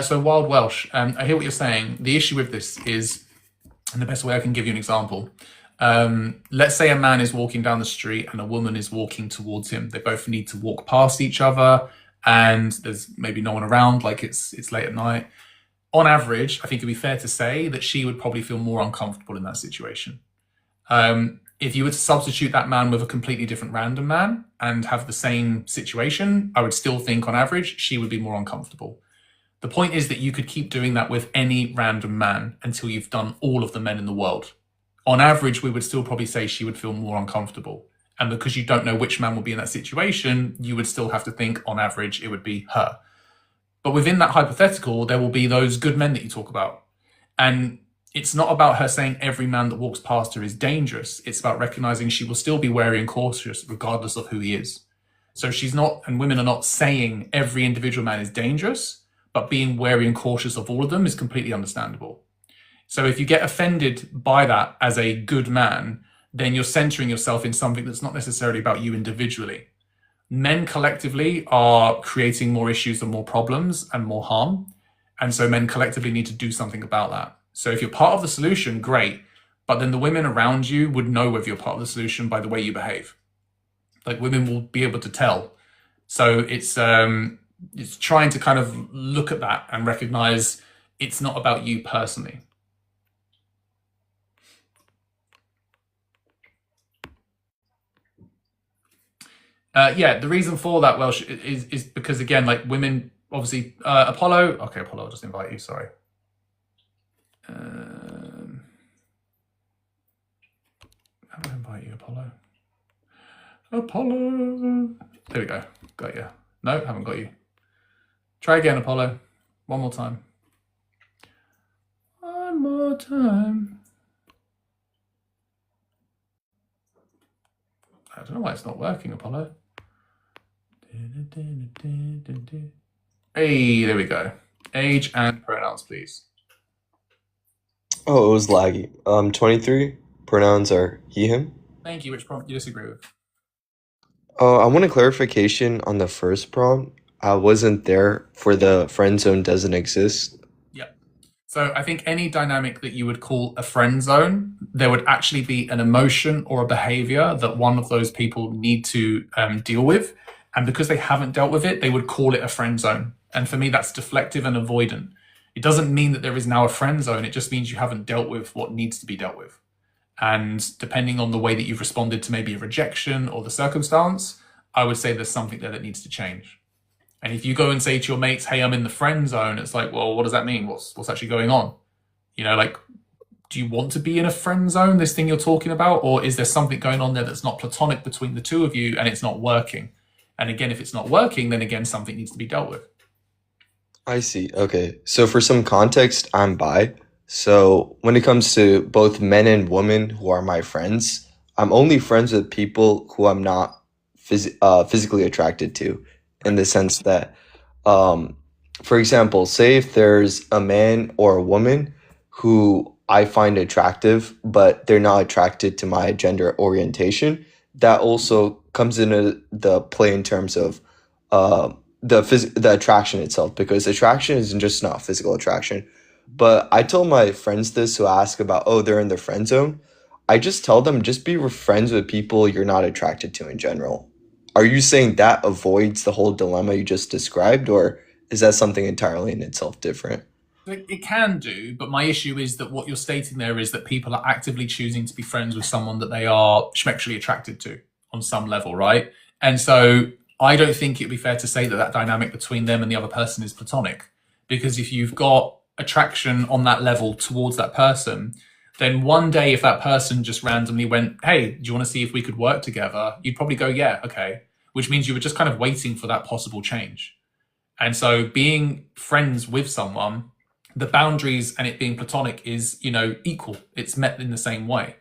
So Wild Welsh, I hear what you're saying. The issue with this is, and the best way I can give you an example, let's say a man is walking down the street and a woman is walking towards him. They both need to walk past each other and there's maybe no one around, like it's late at night. On average, I think it'd be fair to say that she would probably feel more uncomfortable in that situation. If you were to substitute that man with a completely different random man and have the same situation, I would still think on average, she would be more uncomfortable. The point is that you could keep doing that with any random man until you've done all of the men in the world. On average, we would still probably say she would feel more uncomfortable. And because you don't know which man will be in that situation, you would still have to think on average, it would be her. But within that hypothetical, there will be those good men that you talk about. And it's not about her saying every man that walks past her is dangerous. It's about recognizing she will still be wary and cautious regardless of who he is. So she's not, and women are not saying every individual man is dangerous, but being wary and cautious of all of them is completely understandable. So if you get offended by that as a good man, then you're centering yourself in something that's not necessarily about you individually. Men collectively are creating more issues and more problems and more harm. And so men collectively need to do something about that. So if you're part of the solution, great. but then the women around you would know whether you're part of the solution by the way you behave. Like women will be able to tell. So it's trying to kind of look at that and recognize it's not about you personally. Yeah, the reason for that, Welsh, is because again, like women, obviously, Apollo. Okay, Apollo, I'll just invite you. Sorry. How do I invite you, Apollo? Apollo. There we go. Got you. No, haven't got you. Try again, Apollo. One more time. One more time. I don't know why it's not working, Apollo. Hey, there we go. Age and pronouns, please. Oh, it was laggy. 23. Pronouns are he, him. Thank you. Which prompt do you disagree with? I want a clarification on the first prompt. I wasn't there for the friend zone doesn't exist. Yep. So I think any dynamic that you would call a friend zone, there would actually be an emotion or a behavior that one of those people need to deal with. And because they haven't dealt with it, they would call it a friend zone. And for me, that's deflective and avoidant. It doesn't mean that there is now a friend zone. It just means you haven't dealt with what needs to be dealt with. And depending on the way that you've responded to maybe a rejection or the circumstance, I would say there's something there that needs to change. And if you go and say to your mates, hey, I'm in the friend zone, it's like, well, what does that mean? What's actually going on? You know, like, do you want to be in a friend zone, this thing you're talking about? Or is there something going on there that's not platonic between the two of you and it's not working? And again, if it's not working, then again, something needs to be dealt with. I see. Okay. So for some context, I'm bi. So when it comes to both men and women who are my friends, I'm only friends with people who I'm not physically attracted to, in the sense that, for example, say if there's a man or a woman who I find attractive, but they're not attracted to my gender orientation, that also comes into the play in terms of the attraction itself, because attraction isn't just not physical attraction. But I tell my friends this who ask about, oh, they're in the friend zone. I just tell them, just be friends with people you're not attracted to in general. Are you saying that avoids the whole dilemma you just described, or is that something entirely in itself different? It can do, but my issue is that what you're stating there is that people are actively choosing to be friends with someone that they are schmexually attracted to on some level, right? And so I don't think it'd be fair to say that that dynamic between them and the other person is platonic. Because if you've got attraction on that level towards that person, then one day if that person just randomly went, hey, do you want to see if we could work together? You'd probably go, yeah, okay. Which means you were just kind of waiting for that possible change. And so being friends with someone, the boundaries and it being platonic is, you know, equal. It's met in the same way.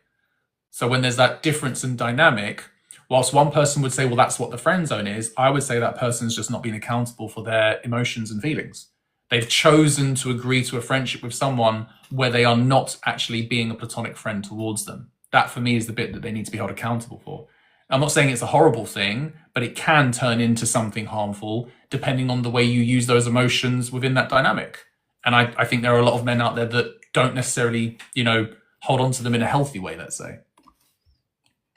So when there's that difference in dynamic, whilst one person would say, well, that's what the friend zone is, I would say that person's just not being accountable for their emotions and feelings. They've chosen to agree to a friendship with someone where they are not actually being a platonic friend towards them. That for me is the bit that they need to be held accountable for. I'm not saying it's a horrible thing, but it can turn into something harmful depending on the way you use those emotions within that dynamic. And I think there are a lot of men out there that don't necessarily, you know, hold on to them in a healthy way, let's say.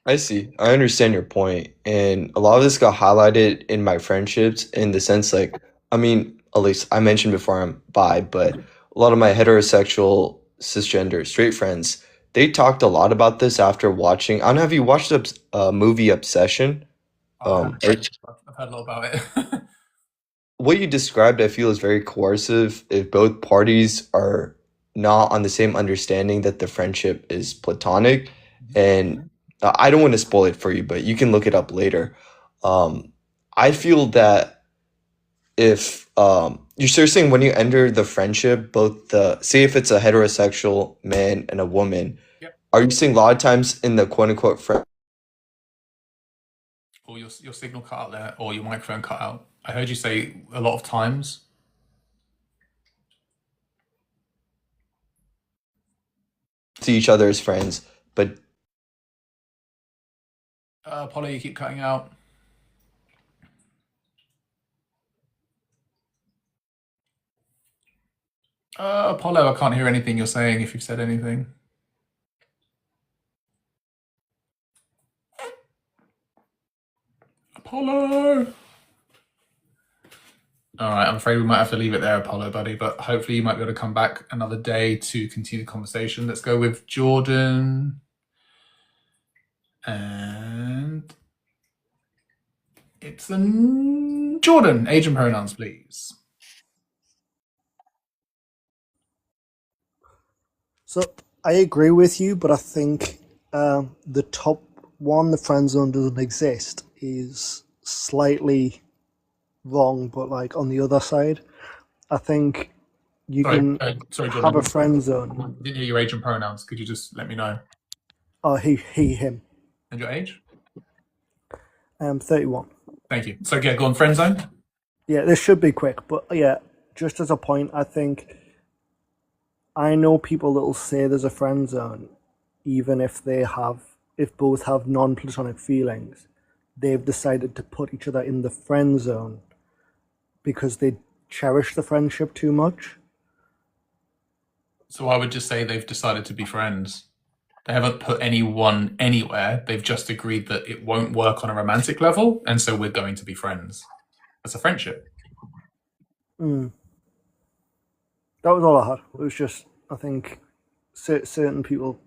I see. I understand your point. And a lot of this got highlighted in my friendships in the sense like, I mean, at least I mentioned before I'm bi, but a lot of my heterosexual, cisgender, straight friends, they talked a lot about this after watching. I don't know, have you watched the movie Obsession? I've heard a lot about it. What you described, I feel, is very coercive if both parties are not on the same understanding that the friendship is platonic. And I don't want to spoil it for you, but you can look it up later. I feel that if you're saying when you enter the friendship, both say if it's a heterosexual man and a woman, Yep. are you saying a lot of times in the quote unquote friend? Or your signal cut out there, or your microphone cut out. I heard you say a lot of times. To each other as friends, but Apollo, you keep cutting out. Apollo, I can't hear anything you're saying if you've said anything. Apollo. All right, I'm afraid we might have to leave it there, Apollo, buddy, but hopefully you might be able to come back another day to continue the conversation. Let's go with Jordan. And it's Jordan. Age and pronouns, please. So I agree with you, but I think the top one, the friend zone doesn't exist, is slightly wrong. But like on the other side, I think you can Sorry, have Jordan. a friend zone. Didn't hear your age and pronouns. Could you just let me know? Oh, he, him. And your age? 31. Thank you. So yeah, go on, friend zone. Yeah, this should be quick, but yeah, just as a point, I think I know people that will say there's a friend zone, even if both have non-platonic feelings, they've decided to put each other in the friend zone because they cherish the friendship too much. So I would just say they've decided to be friends. They haven't put anyone anywhere. They've just agreed that it won't work on a romantic level, and so we're going to be friends. That's a friendship. That was all I had. It was just, I think certain people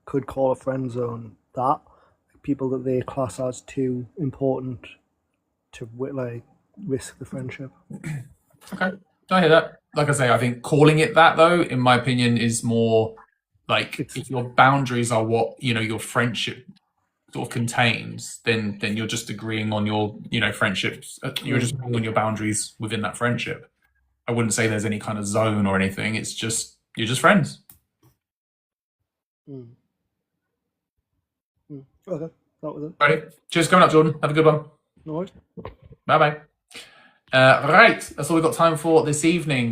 could call a friend zone that. People that they class as too important to like risk the friendship. Okay, I hear that. Like I say, I think calling it that, though, in my opinion, is more like if your boundaries are what your friendship sort of contains, then you're just agreeing on your friendships. You're just agreeing on your boundaries within that friendship. I wouldn't say there's any kind of zone or anything. It's just you're just friends. Okay, that was it. Ready? Cheers, coming up, Jordan. Have a good one. No worries. Bye bye. Right, that's all we've got time for this evening.